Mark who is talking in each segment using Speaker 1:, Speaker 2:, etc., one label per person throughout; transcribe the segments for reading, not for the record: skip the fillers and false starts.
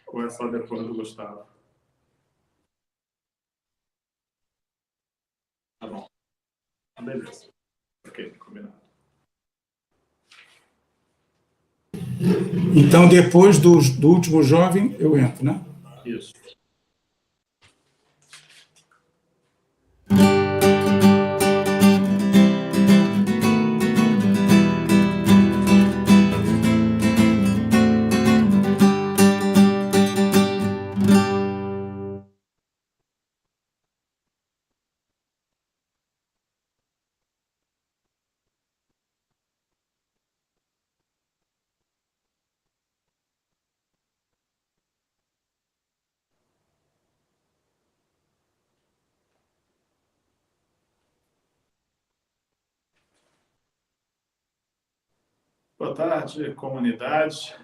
Speaker 1: Ou é só depois do Gustavo? Tá bom. Ah, beleza. Ok, combinado.
Speaker 2: Então, depois do último jovem, eu entro, né?
Speaker 1: Isso. Boa tarde, comunidade.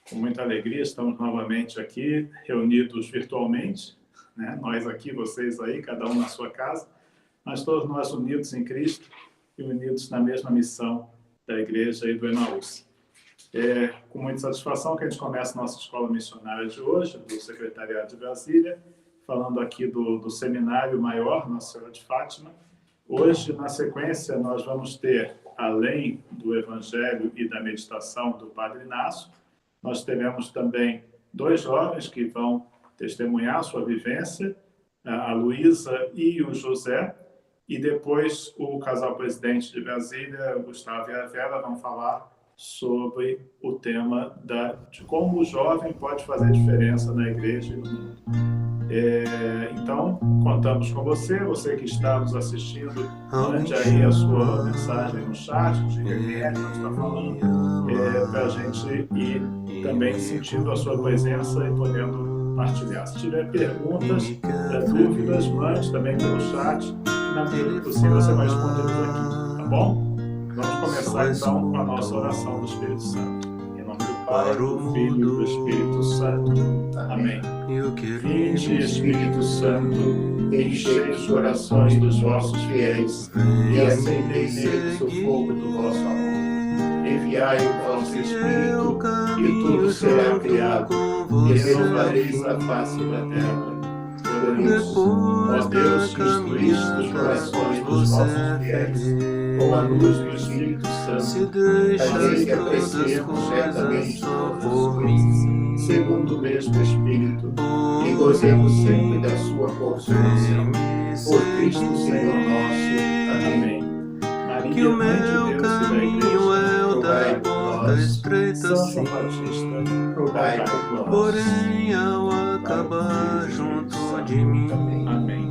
Speaker 1: Com muita alegria, estamos novamente aqui, reunidos virtualmente, né? Nós aqui, vocês aí, cada um na sua casa, mas todos nós unidos em Cristo e unidos na mesma missão da Igreja e do Emaús. É com muita satisfação que a gente começa a nossa escola missionária de hoje, do Secretariado de Brasília, falando aqui do Seminário Maior Nossa Senhora de Fátima. Hoje, na sequência, nós vamos ter, além do Evangelho e da meditação do Padre Inácio, nós teremos também 2 jovens que vão testemunhar sua vivência, a Luísa e o José, e depois o casal presidente de Brasília, o Gustavo e a Vera, vão falar sobre o tema de como o jovem pode fazer diferença na igreja e no mundo. Então, contamos com você que está nos assistindo, mande aí a sua mensagem no chat, diga quem é que nós está falando, para a gente ir também sentindo a sua presença e podendo partilhar. Se tiver perguntas, dúvidas, mande também pelo chat, e na medida do possível você vai respondendo aqui, tá bom? Vamos começar então com a nossa oração do Espírito Santo. Em nome do Pai, do Filho e do Espírito Santo. Amém. Vinde, Espírito Santo, enchei os corações dos vossos fiéis e acendei neles o fogo do vosso amor. Enviai o vosso Espírito e tudo será criado e renovareis a face da terra. Oremos, ó Deus, que instruíste os corações dos vossos fiéis com a luz do Espírito Santo, fazei que apreciemos certamente todas as coisas, segundo o mesmo Espírito, e gozemos sempre da sua consolação. Por Cristo Senhor nosso. Amém. Maria, Mãe de Deus e da Igreja, rogai por nós. São João Batista, rogai por nós.
Speaker 3: Porém, ao acabar junto de mim,
Speaker 1: amém.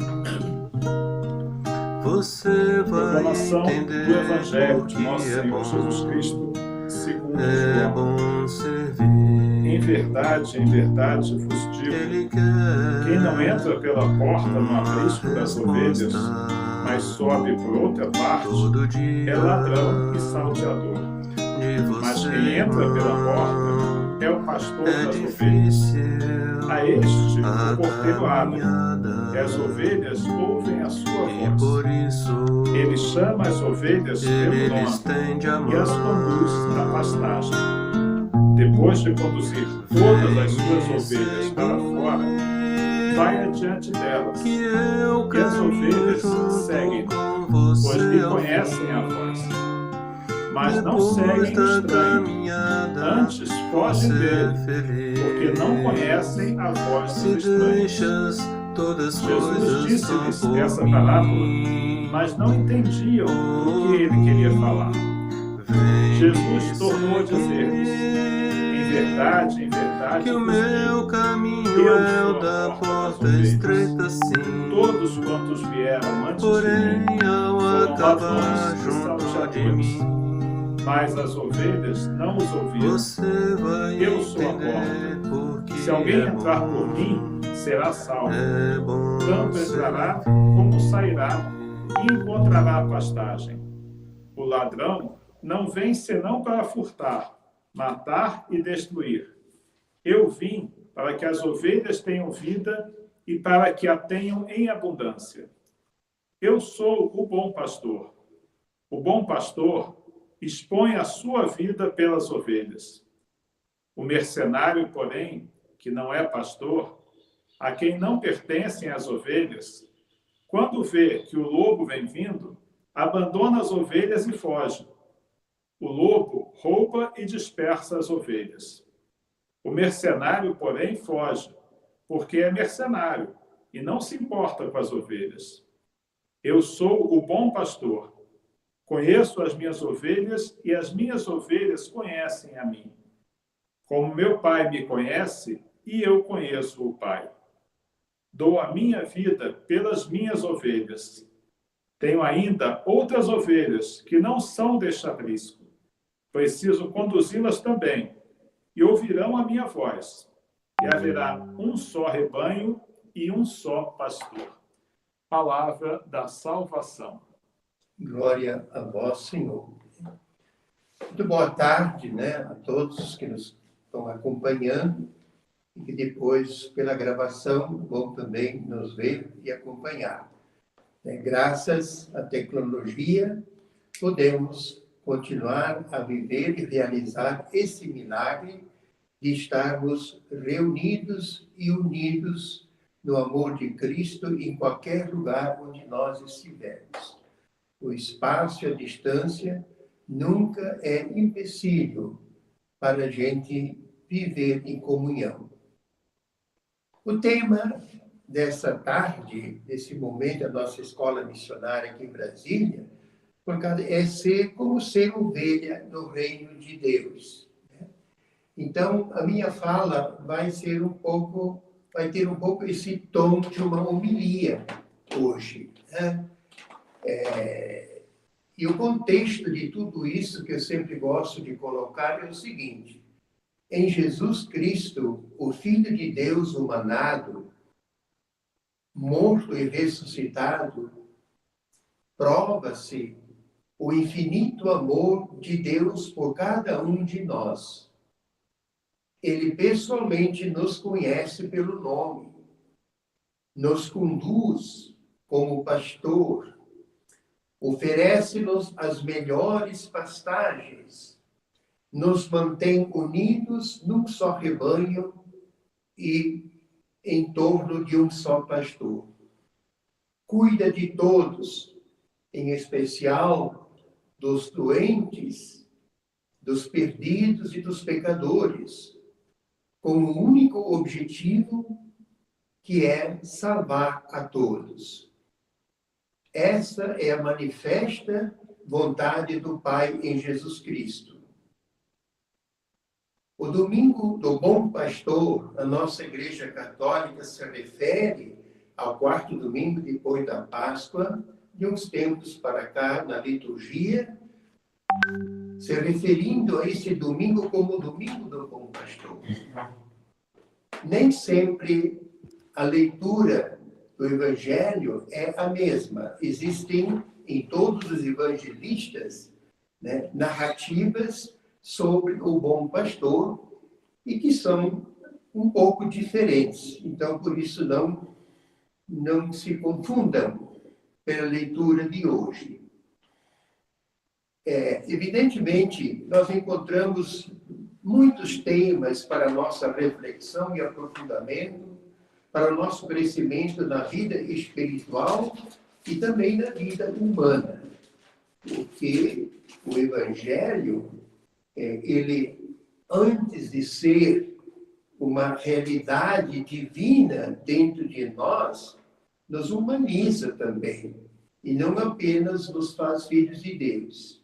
Speaker 3: Você vai entender
Speaker 1: do Evangelho de
Speaker 3: que
Speaker 1: nosso Senhor Jesus Cristo, segundo
Speaker 3: é
Speaker 1: João.
Speaker 3: bom servir.
Speaker 1: Em verdade vos digo, quem não entra pela porta no aprisco das ovelhas, mas sobe por outra parte, é ladrão e salteador. Mas quem entra pela porta é o pastor das ovelhas. A este o porteiro abre, e as ovelhas ouvem a sua voz. Ele chama as ovelhas pelo nome e as conduz à pastagem. Depois de conduzir todas as suas ovelhas para fora, vai adiante delas, e as ovelhas seguem, pois lhe conhecem a voz. Mas não seguem o estranho, antes fogem dele, porque não conhecem a voz dos estranhos. Jesus disse-lhes essa parábola, mas não entendiam o que ele queria falar. Jesus tornou a dizer-lhes, em verdade,
Speaker 3: que o meu caminho é o da porta estreita, sim.
Speaker 1: Todos quantos vieram antes
Speaker 3: porém,
Speaker 1: de mim,
Speaker 3: ao acabar junto de mim,
Speaker 1: mas as ovelhas não os ouviram. Eu sou a porta. Se alguém entrar por mim, será salvo. Tanto entrará como sairá e encontrará a pastagem. O ladrão não vem senão para furtar, matar e destruir. Eu vim para que as ovelhas tenham vida e para que a tenham em abundância. Eu sou o bom pastor. O bom pastor expõe a sua vida pelas ovelhas. O mercenário, porém, que não é pastor, a quem não pertencem as ovelhas, quando vê que o lobo vem vindo, abandona as ovelhas e foge. O lobo rouba e dispersa as ovelhas. O mercenário, porém, foge, porque é mercenário e não se importa com as ovelhas. Eu sou o bom pastor. Conheço as minhas ovelhas e as minhas ovelhas conhecem a mim. Como meu Pai me conhece e eu conheço o Pai. Dou a minha vida pelas minhas ovelhas. Tenho ainda outras ovelhas que não são deste aprisco. Preciso conduzi-las também, e ouvirão a minha voz. E haverá um só rebanho e um só pastor. Palavra da salvação.
Speaker 4: Glória a vós, Senhor. Muito boa tarde, né, a todos que nos estão acompanhando e que depois, pela gravação, vão também nos ver e acompanhar. Graças à tecnologia, podemos continuar a viver e realizar esse milagre de estarmos reunidos e unidos no amor de Cristo em qualquer lugar onde nós estivermos. O espaço e a distância nunca é empecilho para a gente viver em comunhão. O tema dessa tarde, desse momento da nossa escola missionária aqui em Brasília, é ser como ser ovelha no reino de Deus. Então, a minha fala vai ter um pouco esse tom de uma homilia hoje, né? E o contexto de tudo isso que eu sempre gosto de colocar é o seguinte: em Jesus Cristo, o Filho de Deus humanado, morto e ressuscitado, prova-se o infinito amor de Deus por cada um de nós. Ele pessoalmente nos conhece pelo nome, nos conduz como pastor, oferece-nos as melhores pastagens, nos mantém unidos num só rebanho e em torno de um só pastor. Cuida de todos, em especial dos doentes, dos perdidos e dos pecadores, com o único objetivo que é salvar a todos. Essa é a manifesta vontade do Pai em Jesus Cristo. O domingo do Bom Pastor, a nossa Igreja Católica se refere ao quarto domingo depois da Páscoa, de uns tempos para cá, na liturgia, se referindo a esse domingo como o domingo do Bom Pastor. Nem sempre a leitura do Evangelho é a mesma. Existem em todos os evangelistas, né, narrativas sobre o Bom Pastor e que são um pouco diferentes. Então, por isso, não se confundam pela leitura de hoje. Evidentemente, nós encontramos muitos temas para a nossa reflexão e aprofundamento, para o nosso crescimento na vida espiritual e também na vida humana. Porque o Evangelho, ele, antes de ser uma realidade divina dentro de nós, nos humaniza também, e não apenas nos faz filhos de Deus.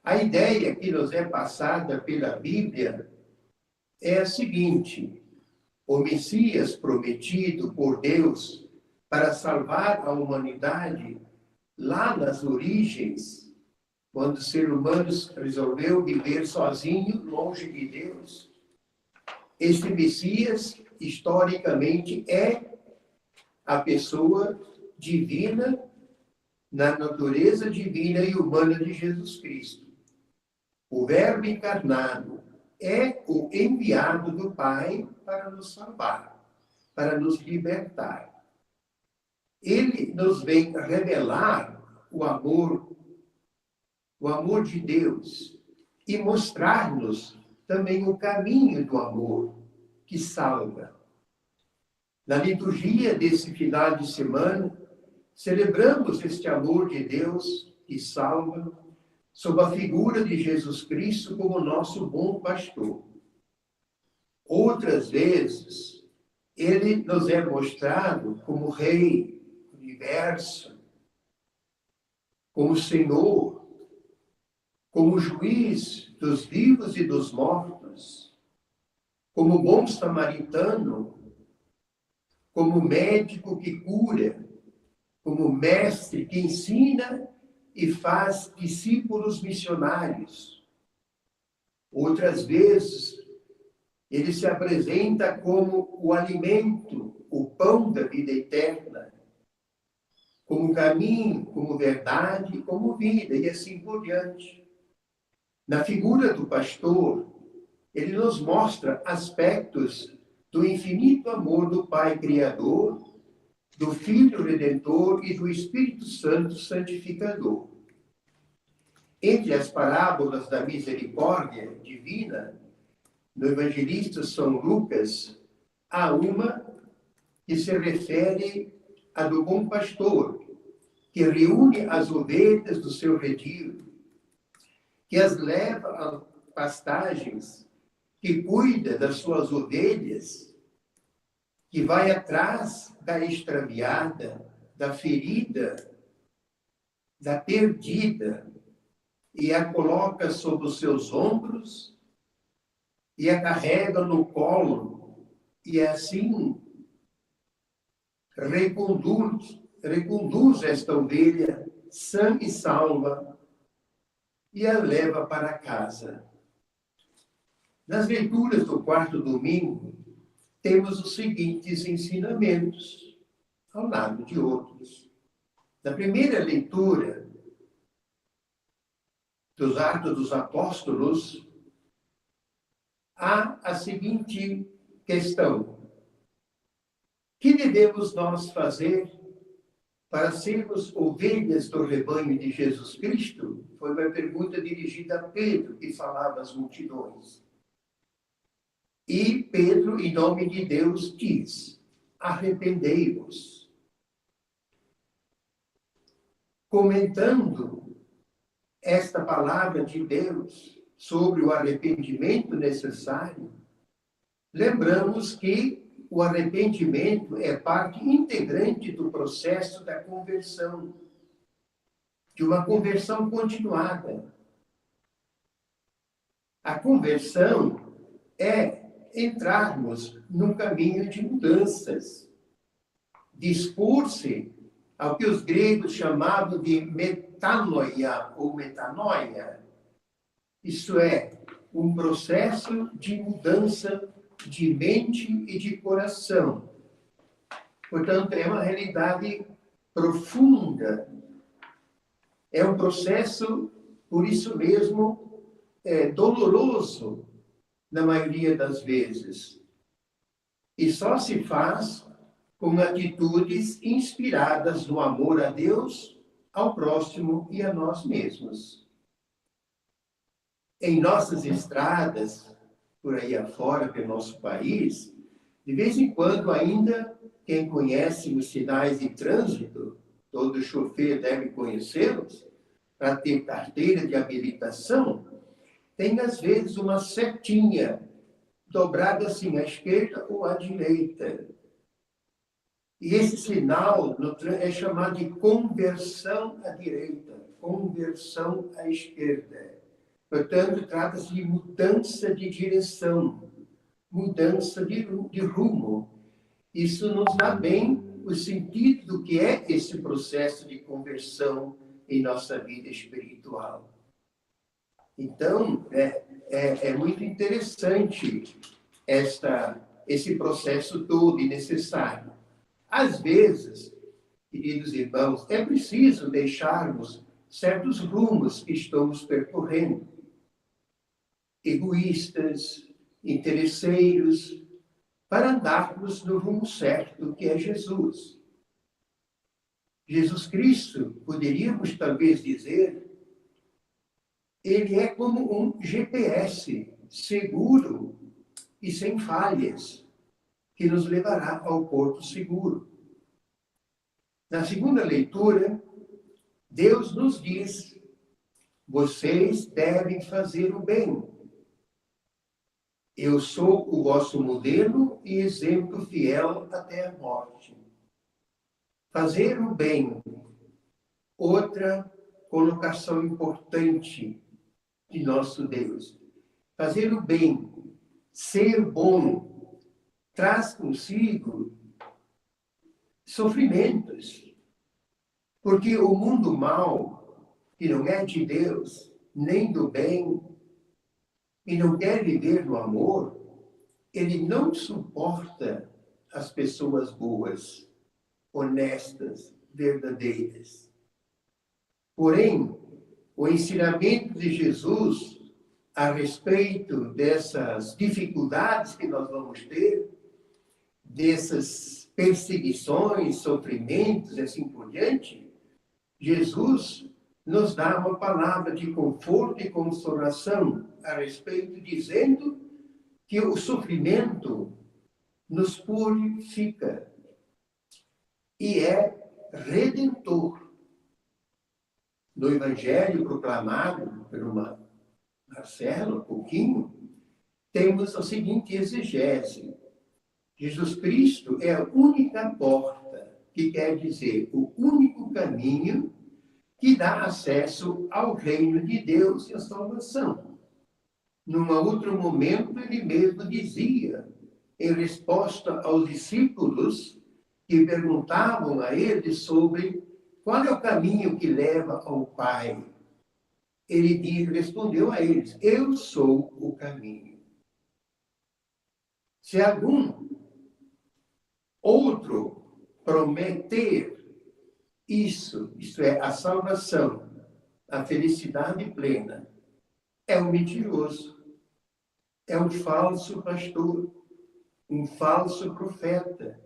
Speaker 4: A ideia que nos é passada pela Bíblia é a seguinte: o Messias prometido por Deus para salvar a humanidade lá nas origens, quando o ser humano resolveu viver sozinho, longe de Deus. Esse Messias, historicamente, é a pessoa divina, na natureza divina e humana de Jesus Cristo. O Verbo encarnado é o enviado do Pai para nos salvar, para nos libertar. Ele nos vem revelar o amor de Deus e mostrar-nos também o caminho do amor, que salva. Na liturgia desse final de semana, celebramos este amor de Deus que salva, sob a figura de Jesus Cristo como nosso bom pastor. Outras vezes, ele nos é mostrado como Rei do universo, como Senhor, como juiz dos vivos e dos mortos, como bom samaritano, como médico que cura, como mestre que ensina e faz discípulos missionários. Outras vezes, ele se apresenta como o alimento, o pão da vida eterna, como caminho, como verdade, como vida, e assim por diante. Na figura do pastor, ele nos mostra aspectos do infinito amor do Pai Criador, do Filho Redentor e do Espírito Santo Santificador. Entre as parábolas da misericórdia divina, no evangelista São Lucas, há uma que se refere a do bom pastor, que reúne as ovelhas do seu redil, que as leva a pastagens, que cuida das suas ovelhas, que vai atrás da extraviada, da ferida, da perdida, e a coloca sobre os seus ombros, e a carrega no colo, e assim reconduz esta ovelha sã e salva, e a leva para casa. Nas leituras do quarto domingo, temos os seguintes ensinamentos, ao lado de outros. Na primeira leitura dos Atos dos Apóstolos, há a seguinte questão: que devemos nós fazer para sermos ovelhas do rebanho de Jesus Cristo? Foi uma pergunta dirigida a Pedro, que falava às multidões. E Pedro, em nome de Deus, diz: arrependei-vos. Comentando esta palavra de Deus sobre o arrependimento necessário, lembramos que o arrependimento é parte integrante do processo da conversão, de uma conversão continuada. A conversão é entrarmos num caminho de mudanças, dispor-se ao que os gregos chamavam de metanoia ou metanoia. Isso é, um processo de mudança de mente e de coração. Portanto, é uma realidade profunda. É um processo, por isso mesmo, doloroso, na maioria das vezes. E só se faz com atitudes inspiradas no amor a Deus, ao próximo e a nós mesmos. Em nossas estradas, por aí afora, pelo nosso país, de vez em quando ainda, quem conhece os sinais de trânsito, todo chofer deve conhecê-los, para ter carteira de habilitação, tem às vezes uma setinha dobrada assim à esquerda ou à direita. E esse sinal é chamado de conversão à direita, conversão à esquerda. Portanto, trata-se de mudança de direção, mudança de rumo. Isso nos dá bem o sentido do que é esse processo de conversão em nossa vida espiritual. Então, é muito interessante esse processo todo e necessário. Às vezes, queridos irmãos, é preciso deixarmos certos rumos que estamos percorrendo. Egoístas, interesseiros, para andarmos no rumo certo, que é Jesus. Jesus Cristo, poderíamos talvez dizer, ele é como um GPS seguro e sem falhas, que nos levará ao porto seguro. Na segunda leitura, Deus nos diz: vocês devem fazer o bem. Eu sou o vosso modelo e exemplo fiel até a morte. Fazer o bem. Outra colocação importante de nosso Deus. Fazer o bem, ser bom, traz consigo sofrimentos. Porque o mundo mau, que não é de Deus, nem do bem, e não quer viver no amor, ele não suporta as pessoas boas, honestas, verdadeiras. Porém, o ensinamento de Jesus a respeito dessas dificuldades que nós vamos ter, dessas perseguições, sofrimentos e assim por diante, Jesus nos dá uma palavra de conforto e consolação a respeito, dizendo que o sofrimento nos purifica e é redentor. No Evangelho proclamado pelo Marcelo, há pouquinho, temos a seguinte exegese. Jesus Cristo é a única porta, que quer dizer o único caminho que dá acesso ao reino de Deus e à salvação. Num outro momento, ele mesmo dizia, em resposta aos discípulos que perguntavam a ele sobre qual é o caminho que leva ao Pai. Ele respondeu a eles: eu sou o caminho. Se algum outro prometer isso, isto é, a salvação, a felicidade plena, é um mentiroso, é um falso pastor, um falso profeta,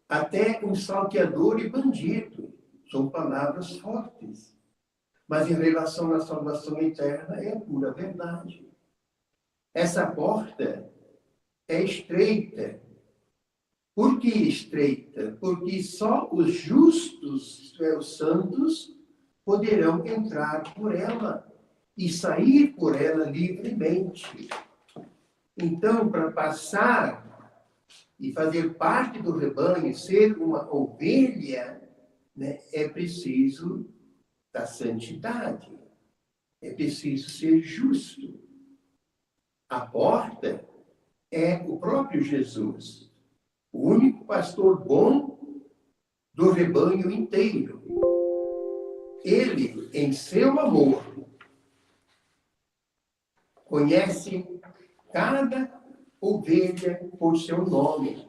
Speaker 4: até um salteador e bandido. São palavras fortes. Mas em relação à salvação eterna, é a pura verdade. Essa porta é estreita. Por que estreita? Porque só os justos, os santos, poderão entrar por ela e sair por ela livremente. Então, para passar e fazer parte do rebanho, ser uma ovelha, né, é preciso da santidade. É preciso ser justo. A porta é o próprio Jesus, o único pastor bom do rebanho inteiro. Ele, em seu amor, conhece cada ovelha por seu nome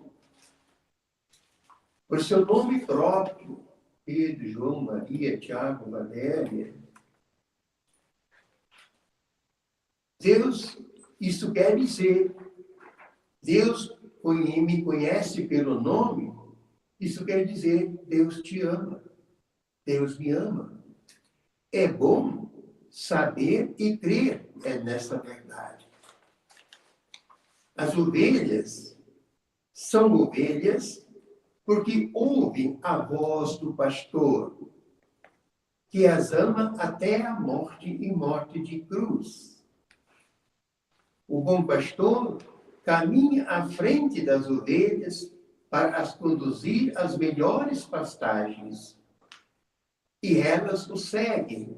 Speaker 4: próprio. Pedro, João, Maria, Tiago, Valéria. Deus, isso quer dizer, Deus me conhece pelo nome, isso quer dizer, Deus te ama, Deus me ama. É bom saber e crer nessa verdade. As ovelhas são ovelhas porque ouvem a voz do pastor, que as ama até a morte e morte de cruz. O bom pastor caminha à frente das ovelhas para as conduzir às melhores pastagens, e elas o seguem.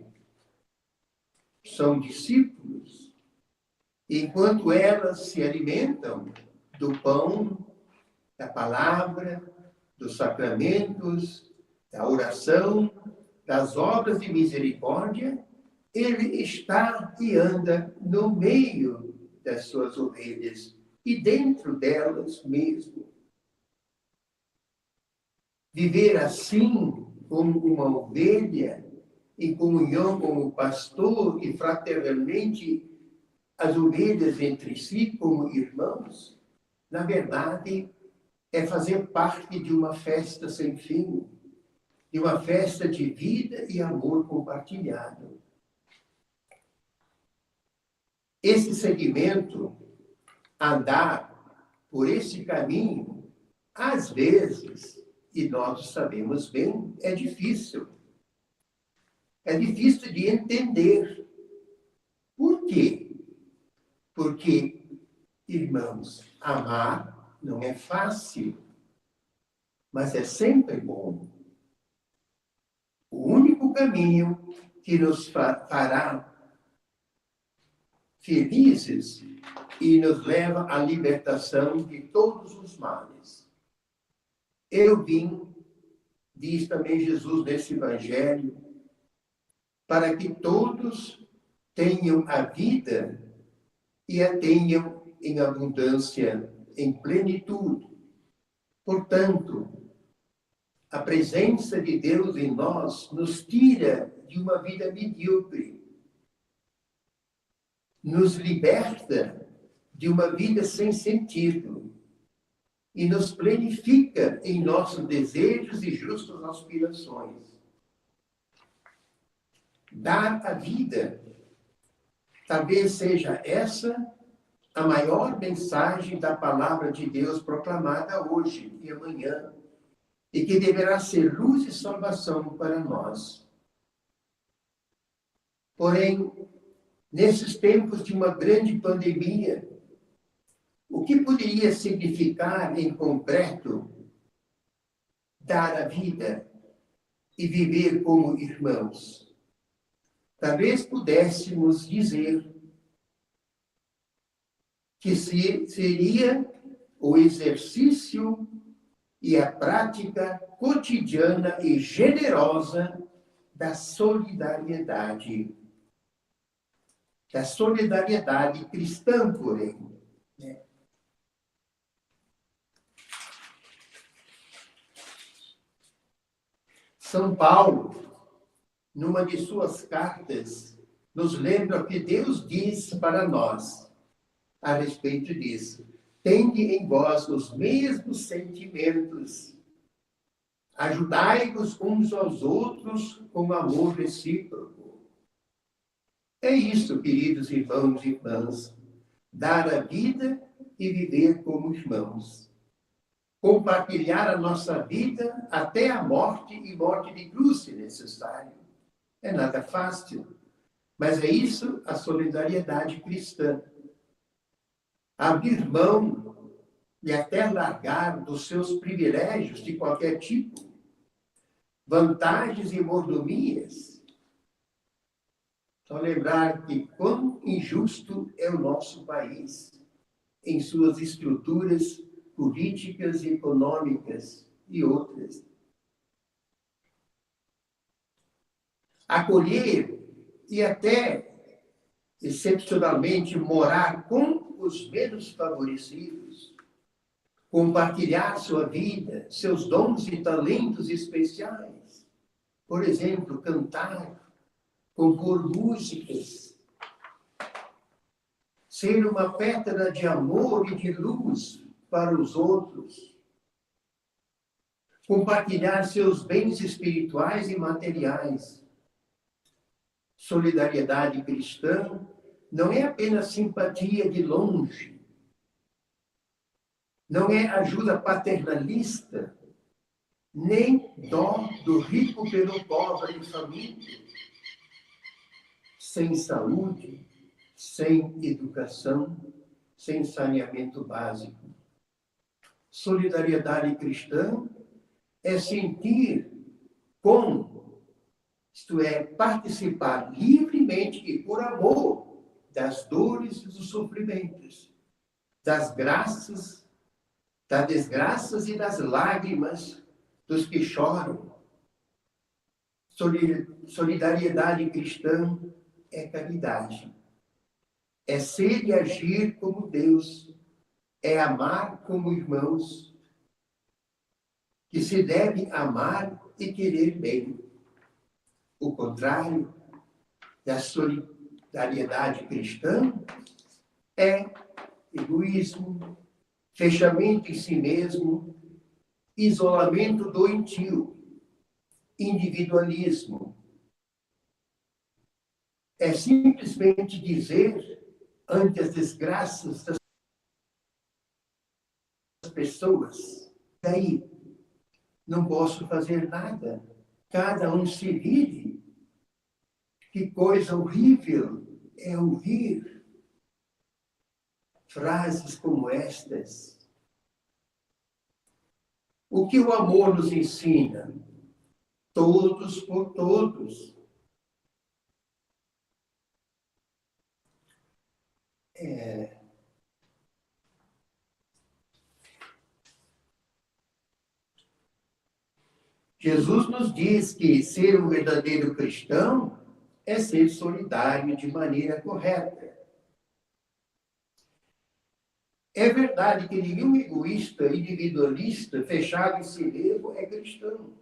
Speaker 4: São discípulos. Enquanto elas se alimentam do pão, da palavra, dos sacramentos, da oração, das obras de misericórdia, ele está e anda no meio das suas ovelhas e dentro delas mesmo. Viver assim, como uma ovelha, em comunhão com o pastor e fraternalmente as ovelhas entre si como irmãos, na verdade, é fazer parte de uma festa sem fim, de uma festa de vida e amor compartilhado. Esse segmento andar por esse caminho, às vezes, e nós sabemos bem, é difícil. É difícil de entender. Por quê? Porque, irmãos, amar não é fácil, mas é sempre bom. O único caminho que nos fará felizes e nos leva à libertação de todos os males. Eu vim, diz também Jesus nesse Evangelho, para que todos tenham a vida e a tenham em abundância, em plenitude. Portanto, a presença de Deus em nós nos tira de uma vida medíocre, nos liberta de uma vida sem sentido e nos plenifica em nossos desejos e justas aspirações. Dar a vida, talvez seja essa a maior mensagem da palavra de Deus proclamada hoje e amanhã, e que deverá ser luz e salvação para nós. Porém, nesses tempos de uma grande pandemia, o que poderia significar em concreto dar a vida e viver como irmãos? Talvez pudéssemos dizer que seria o exercício e a prática cotidiana e generosa da solidariedade. Da solidariedade cristã, porém. Né? São Paulo, numa de suas cartas, nos lembra o que Deus diz para nós a respeito disso. Tende em vós os mesmos sentimentos. Ajudai-vos uns aos outros com amor recíproco. É isso, queridos irmãos e irmãs. Dar a vida e viver como irmãos. Compartilhar a nossa vida até a morte e morte de cruz, se necessário. É nada fácil, mas é isso a solidariedade cristã. Abrir mão e até largar dos seus privilégios de qualquer tipo, vantagens e mordomias. Só lembrar que quão injusto é o nosso país em suas estruturas políticas e econômicas e outras. Acolher e até, excepcionalmente, morar com os menos favorecidos, compartilhar sua vida, seus dons e talentos especiais. Por exemplo, cantar, compor músicas, ser uma pétala de amor e de luz para os outros, compartilhar seus bens espirituais e materiais. Solidariedade cristã não é apenas simpatia de longe, não é ajuda paternalista, nem dó do rico pelo pobre e faminto. Sem saúde, sem educação, sem saneamento básico. Solidariedade cristã é sentir com, isto é, participar livremente e por amor das dores e dos sofrimentos, das graças, das desgraças e das lágrimas dos que choram. Solidariedade cristã é caridade. É ser e agir como Deus. É amar como irmãos, que se deve amar e querer bem. O contrário da solidariedade cristã é egoísmo, fechamento em si mesmo, isolamento doentio, individualismo. É simplesmente dizer, ante as desgraças pessoas. Daí, não posso fazer nada. Cada um se vire. Que coisa horrível é ouvir frases como estas. O que o amor nos ensina? Todos por todos. Jesus nos diz que ser um verdadeiro cristão é ser solidário de maneira correta. É verdade que nenhum egoísta, individualista, fechado em si mesmo é cristão.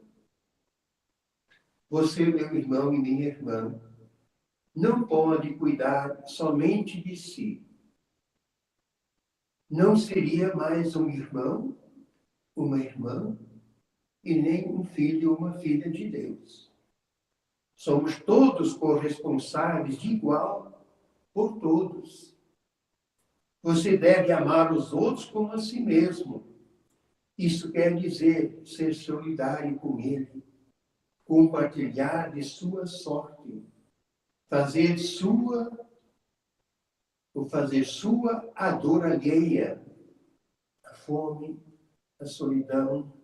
Speaker 4: Você, meu irmão e minha irmã, não pode cuidar somente de si. Não seria mais um irmão, uma irmã, e nem um filho ou uma filha de Deus. Somos todos corresponsáveis de igual por todos. Você deve amar os outros como a si mesmo. Isso quer dizer ser solidário com ele, compartilhar de sua sorte, fazer sua a dor alheia, a fome, a solidão.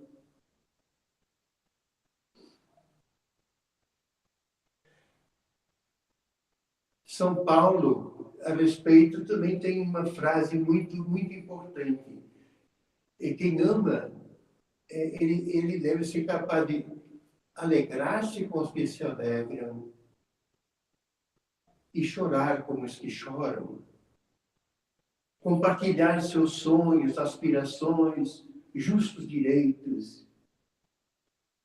Speaker 4: São Paulo, a respeito, também tem uma frase muito, muito importante. E quem ama, ele deve ser capaz de alegrar-se com os que se alegram e chorar com os que choram. Compartilhar seus sonhos, aspirações, justos direitos.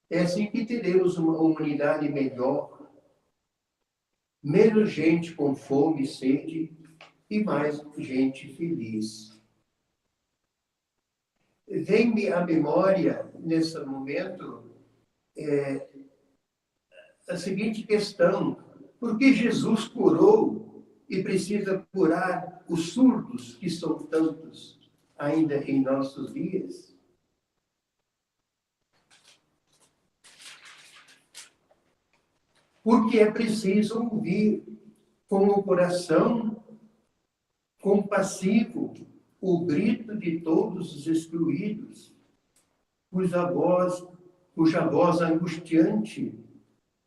Speaker 4: É assim que teremos uma humanidade melhor, menos gente com fome e sede e mais gente feliz. Vem-me à memória, nesse momento, a seguinte questão: por que Jesus curou e precisa curar os surdos, que são tantos ainda em nossos dias? Porque é preciso ouvir com o coração compassivo o grito de todos os excluídos, cuja voz angustiante,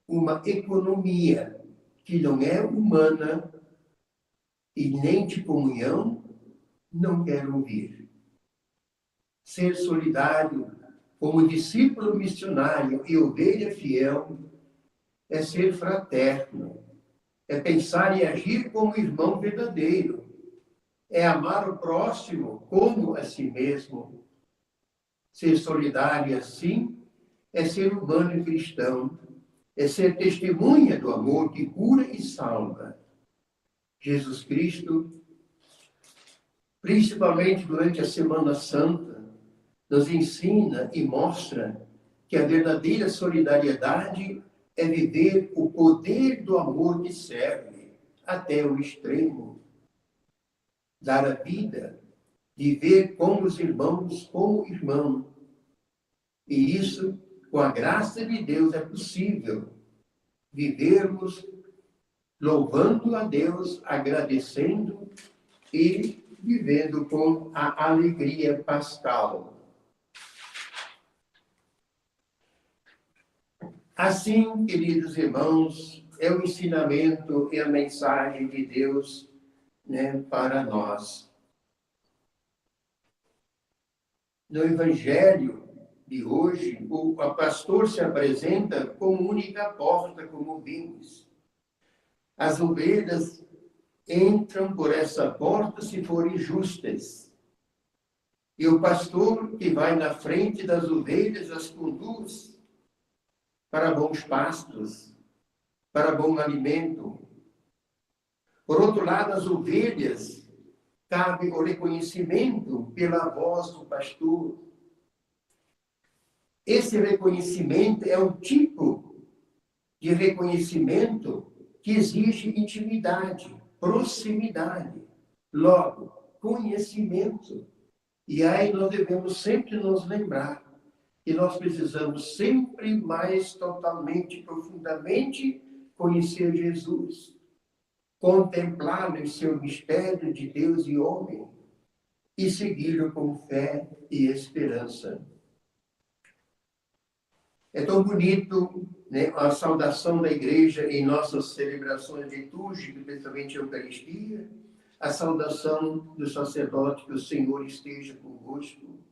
Speaker 4: uma economia que não é humana e nem de comunhão, não quer ouvir. Ser solidário como discípulo missionário e ovelha fiel é ser fraterno, é pensar e agir como irmão verdadeiro, é amar o próximo como a si mesmo. Ser solidário assim é ser humano e cristão, é ser testemunha do amor que cura e salva. Jesus Cristo, principalmente durante a Semana Santa, nos ensina e mostra que a verdadeira solidariedade é viver o poder do amor que serve até o extremo. Dar a vida, viver com os irmãos como irmão. E isso, com a graça de Deus, é possível. Vivermos louvando a Deus, agradecendo e vivendo com a alegria pascal. Assim, queridos irmãos, é o ensinamento e a mensagem de Deus, para nós. No Evangelho de hoje, o pastor se apresenta como única porta, como vimos. As ovelhas entram por essa porta se forem justas. E o pastor que vai na frente das ovelhas as conduz para bons pastos, para bom alimento. Por outro lado, as ovelhas, cabe o reconhecimento pela voz do pastor. Esse reconhecimento é um tipo de reconhecimento que exige intimidade, proximidade, logo, conhecimento. E aí nós devemos sempre nos lembrar que nós precisamos sempre mais totalmente, profundamente conhecer Jesus, contemplá-lo em seu mistério de Deus e homem e segui-lo com fé e esperança. É tão bonito, né, a saudação da igreja em nossas celebrações litúrgicas, principalmente a Eucaristia, a saudação do sacerdote, que o Senhor esteja convosco.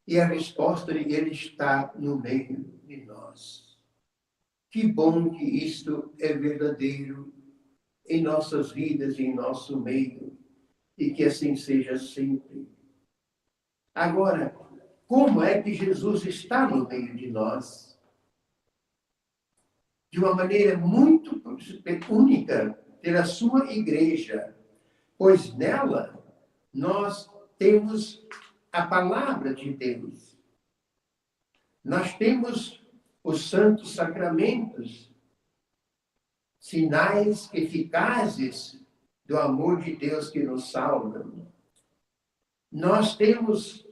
Speaker 4: E a resposta de Ele está no meio de nós. Que bom que isto é verdadeiro em nossas vidas e em nosso meio, e que assim seja sempre. Agora, como é que Jesus está no meio de nós? De uma maneira muito única, pela sua igreja, pois nela nós temos a palavra de Deus. Nós temos os santos sacramentos, sinais eficazes do amor de Deus que nos salva. Nós temos,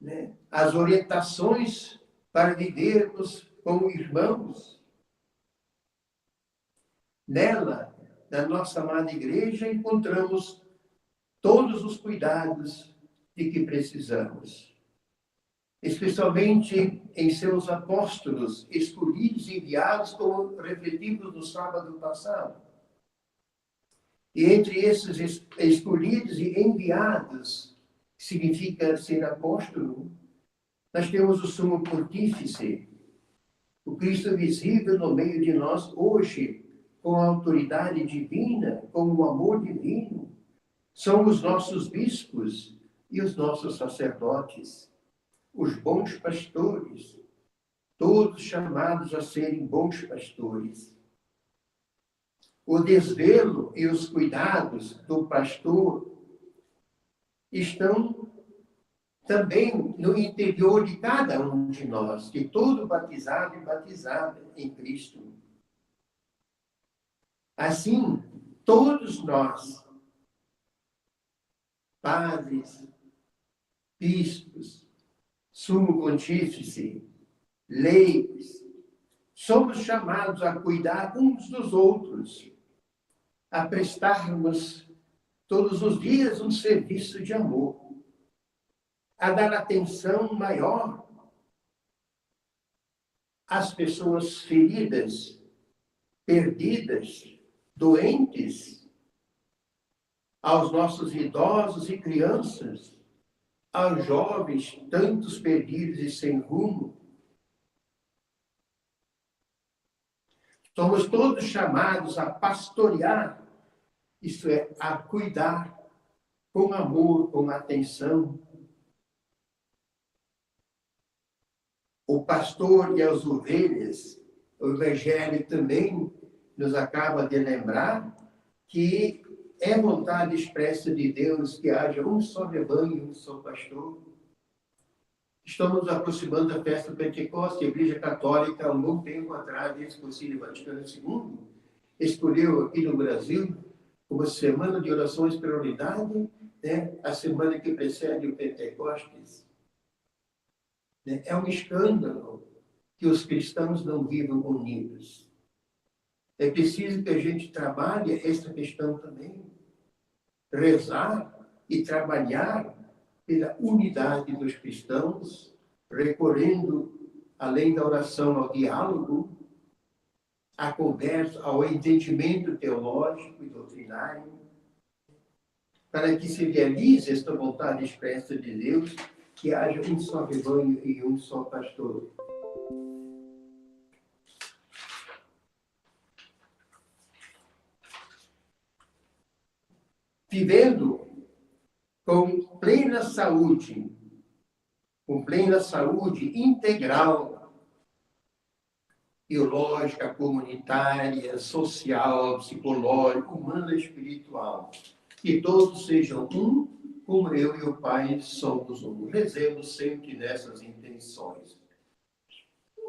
Speaker 4: né, as orientações para vivermos como irmãos. Nela, na nossa amada igreja, encontramos todos os cuidados de que precisamos. Especialmente em seus apóstolos, escolhidos e enviados, como refletimos no sábado passado. E entre esses escolhidos e enviados, que significa ser apóstolo, nós temos o sumo pontífice, o Cristo visível no meio de nós hoje, com a autoridade divina, com o amor divino. São os nossos bispos e os nossos sacerdotes, os bons pastores, todos chamados a serem bons pastores. O desvelo e os cuidados do pastor estão também no interior de cada um de nós, de todo batizado e batizada em Cristo. Assim, todos nós, padres, bispos, sumo pontífice, leigos, somos chamados a cuidar uns dos outros, a prestarmos todos os dias um serviço de amor, a dar atenção maior às pessoas feridas, perdidas, doentes, aos nossos idosos e crianças, aos jovens, tantos perdidos e sem rumo. Somos todos chamados a pastorear, isto é, a cuidar com amor, com atenção. O pastor e as ovelhas, o Evangelho também nos acaba de lembrar que é vontade expressa de Deus que haja um só rebanho, um só pastor. Estamos nos aproximando da festa do Pentecostes. A Igreja Católica, há algum tempo atrás, desde o Concílio Vaticano II, escolheu aqui no Brasil uma semana de orações pela unidade, né, a semana que precede o Pentecostes. É um escândalo que os cristãos não vivam unidos. É preciso que a gente trabalhe esta questão também. Rezar e trabalhar pela unidade dos cristãos, recorrendo, além da oração, ao diálogo, à conversa, ao entendimento teológico e doutrinário, para que se realize esta vontade expressa de Deus, que haja um só rebanho e um só pastor. Vivendo com plena saúde integral, biológica, comunitária, social, psicológica, humana e espiritual. Que todos sejam um, como eu e o Pai somos um. Rezemos sempre nessas intenções.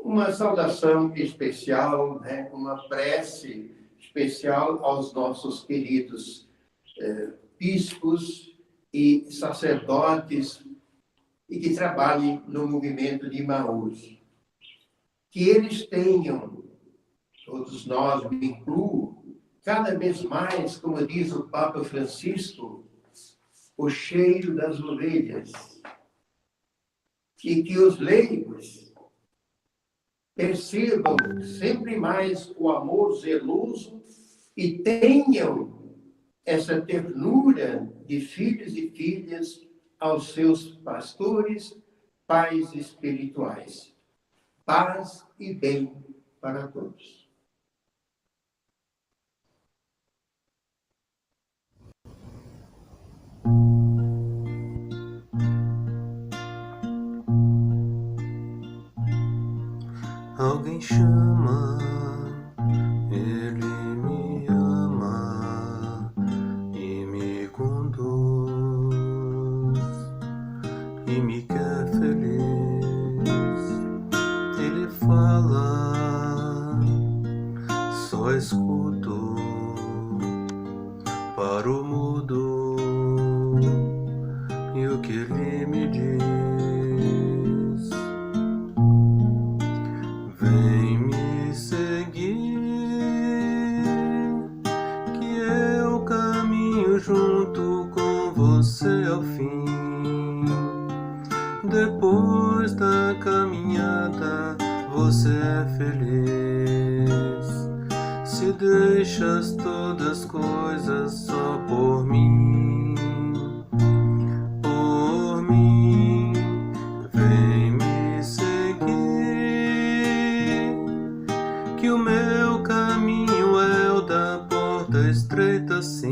Speaker 4: Uma saudação especial, né? Uma prece especial aos nossos queridos bispos, e sacerdotes e que trabalhem no movimento de Emmaus. Que eles tenham, todos nós, me incluo, cada vez mais, como diz o Papa Francisco, o cheiro das ovelhas. E que os leigos percebam sempre mais o amor zeloso e tenham essa ternura de filhos e filhas aos seus pastores, pais espirituais. Paz e bem para todos.
Speaker 3: Alguém chama, ele me ama e me conduz e me quer feliz. Ele fala, só escuto para o mudo e o que ele me diz. Vem me seguir, que eu caminho junto com você ao fim. Depois da caminhada, você é feliz. Se deixas todas as coisas só por mim, vem me seguir, que o meu caminho é o da porta estreita, sim.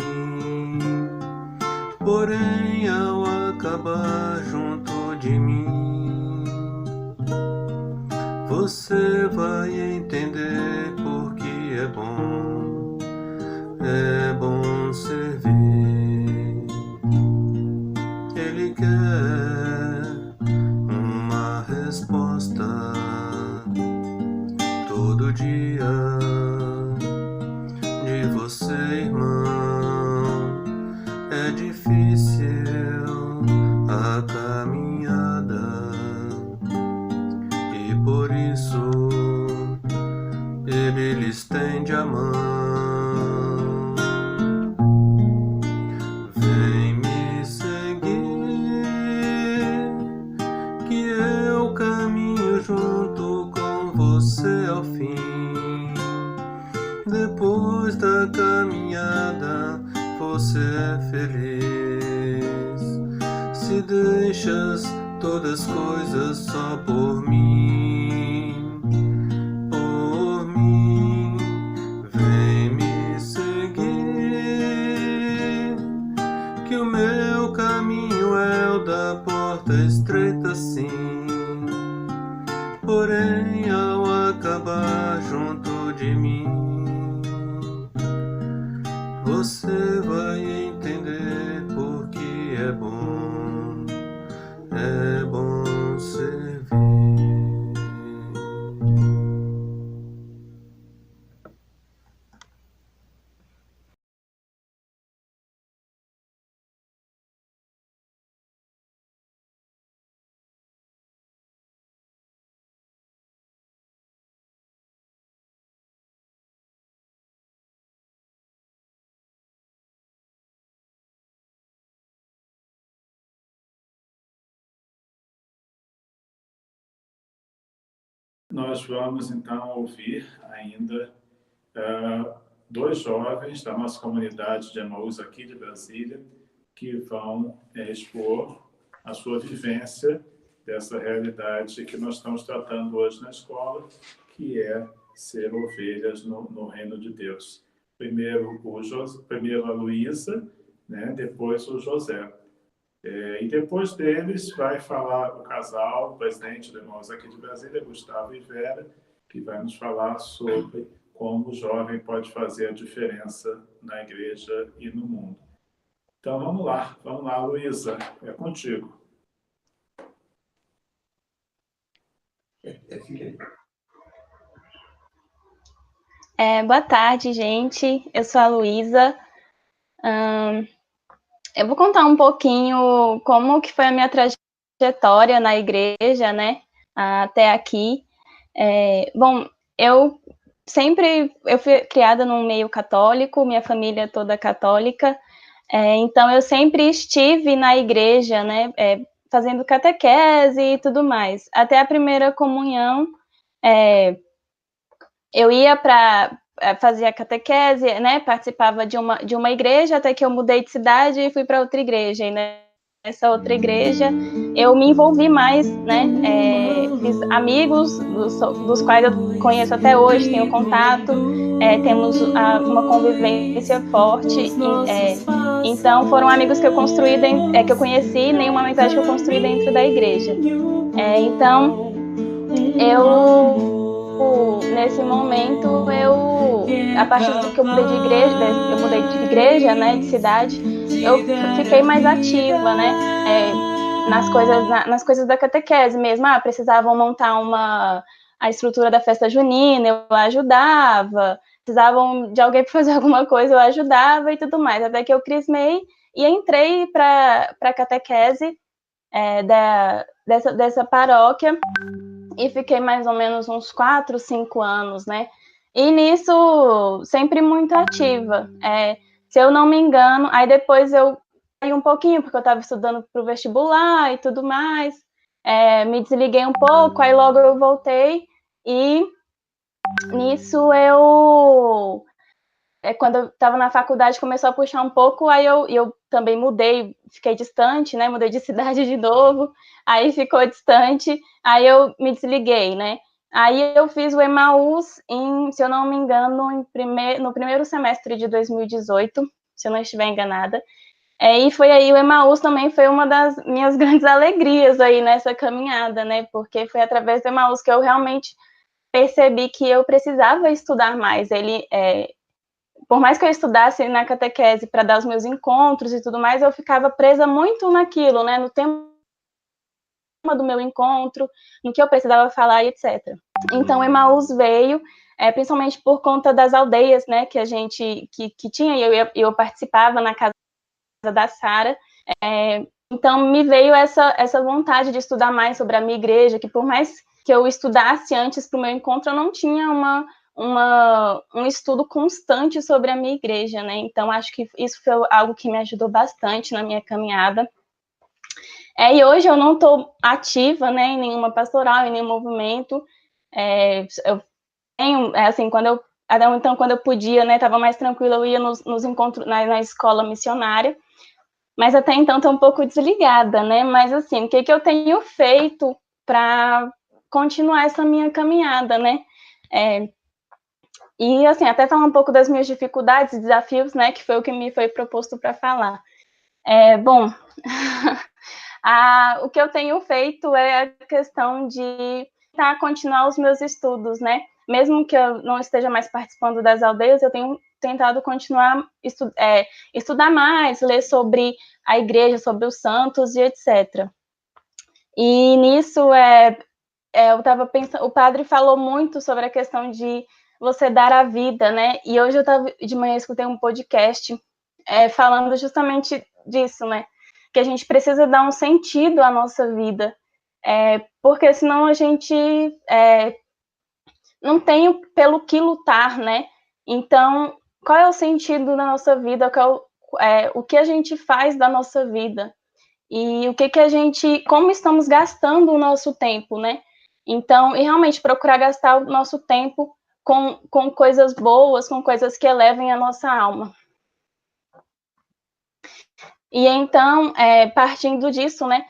Speaker 3: Porém, ao acabar junto de mim, você vai entender porque é bom servir. Ele quer uma resposta todo dia de você, irmão. É difícil a caminhada e por isso ele lhe estende a mão. Vem me seguir, que eu caminho junto com você ao fim. Depois da caminhada, você é feliz. Se deixas todas as coisas só por mim, vem me seguir, que o meu caminho é o da porta estreita, sim. Porém, ao acabar junto de mim, você vai entender porque é bom servir.
Speaker 1: Nós vamos, então, ouvir ainda dois jovens da nossa comunidade de Emmaus aqui de Brasília, que vão expor a sua vivência dessa realidade que nós estamos tratando hoje na escola, que é ser ovelhas no reino de Deus. Primeiro a Luísa, né? Depois o José. E depois deles vai falar o casal, o presidente do Emmaus aqui de Brasília, Gustavo e Vera, que vai nos falar sobre como o jovem pode fazer a diferença na igreja e no mundo. Então vamos lá, Luísa, é contigo.
Speaker 5: Boa tarde, gente. Eu sou a Luísa. Eu vou contar um pouquinho como que foi a minha trajetória na igreja, né, até aqui. Bom, eu fui criada num meio católico, minha família é toda católica, então eu sempre estive na igreja, né, fazendo catequese e tudo mais. Até a primeira comunhão, eu ia para fazer a catequese, né, participava de uma igreja, até que eu mudei de cidade e fui para outra igreja, e nessa outra igreja eu me envolvi mais, né, fiz amigos dos quais eu conheço até hoje, tenho contato, temos uma convivência forte, então foram amigos que eu construí, que eu conheci, nenhuma amizade que eu construí dentro da igreja. Então, nesse momento, a partir do que eu mudei de igreja, né, de cidade, eu fiquei mais ativa, né, nas coisas da catequese mesmo. Precisavam montar a estrutura da festa junina, eu ajudava, precisavam de alguém para fazer alguma coisa, eu ajudava e tudo mais, até que eu crismei e entrei para a catequese dessa paróquia, e fiquei mais ou menos uns 4, 5 anos, né? E nisso, sempre muito ativa. Se eu não me engano, aí depois eu saí um pouquinho, porque eu estava estudando para o vestibular e tudo mais, me desliguei um pouco, aí logo eu voltei, e nisso quando eu estava na faculdade, começou a puxar um pouco, aí eu também mudei, fiquei distante, né, mudei de cidade de novo, aí ficou distante, aí eu me desliguei, né, aí eu fiz o Emaús, se eu não me engano, no primeiro semestre de 2018, se eu não estiver enganada, e foi aí, o Emaús também foi uma das minhas grandes alegrias aí nessa caminhada, né, porque foi através do Emaús que eu realmente percebi que eu precisava estudar mais. Por mais que eu estudasse na catequese para dar os meus encontros e tudo mais, eu ficava presa muito naquilo, né, no tema do meu encontro, no que eu precisava falar e etc. Então, Emaús veio, principalmente por conta das aldeias, né, que a gente que tinha, e eu participava na casa da Sara. Então, me veio essa vontade de estudar mais sobre a minha igreja, que por mais que eu estudasse antes para o meu encontro, eu não tinha um estudo constante sobre a minha igreja, né? Então, acho que isso foi algo que me ajudou bastante na minha caminhada. E hoje eu não estou ativa, né, em nenhuma pastoral, em nenhum movimento. Eu tenho, assim, quando eu podia, né, estava mais tranquila, eu ia nos encontros na escola missionária, mas até então estou um pouco desligada, né? Mas, assim, o que eu tenho feito para continuar essa minha caminhada, né? E, assim, até falar um pouco das minhas dificuldades e desafios, né, que foi o que me foi proposto para falar. Bom, o que eu tenho feito é a questão de tentar continuar os meus estudos, né? Mesmo que eu não esteja mais participando das aldeias, eu tenho tentado continuar estudar mais, ler sobre a igreja, sobre os santos e etc. E nisso, eu estava pensando, o padre falou muito sobre a questão de você dar a vida, né? E hoje de manhã eu escutei um podcast falando justamente disso, né? Que a gente precisa dar um sentido à nossa vida, porque senão a gente não tem pelo que lutar, né? Então, qual é o sentido da nossa vida? O que a gente faz da nossa vida? E como estamos gastando o nosso tempo, né? Então, e realmente procurar gastar o nosso tempo com coisas boas, com coisas que elevem a nossa alma. E então, partindo disso, né,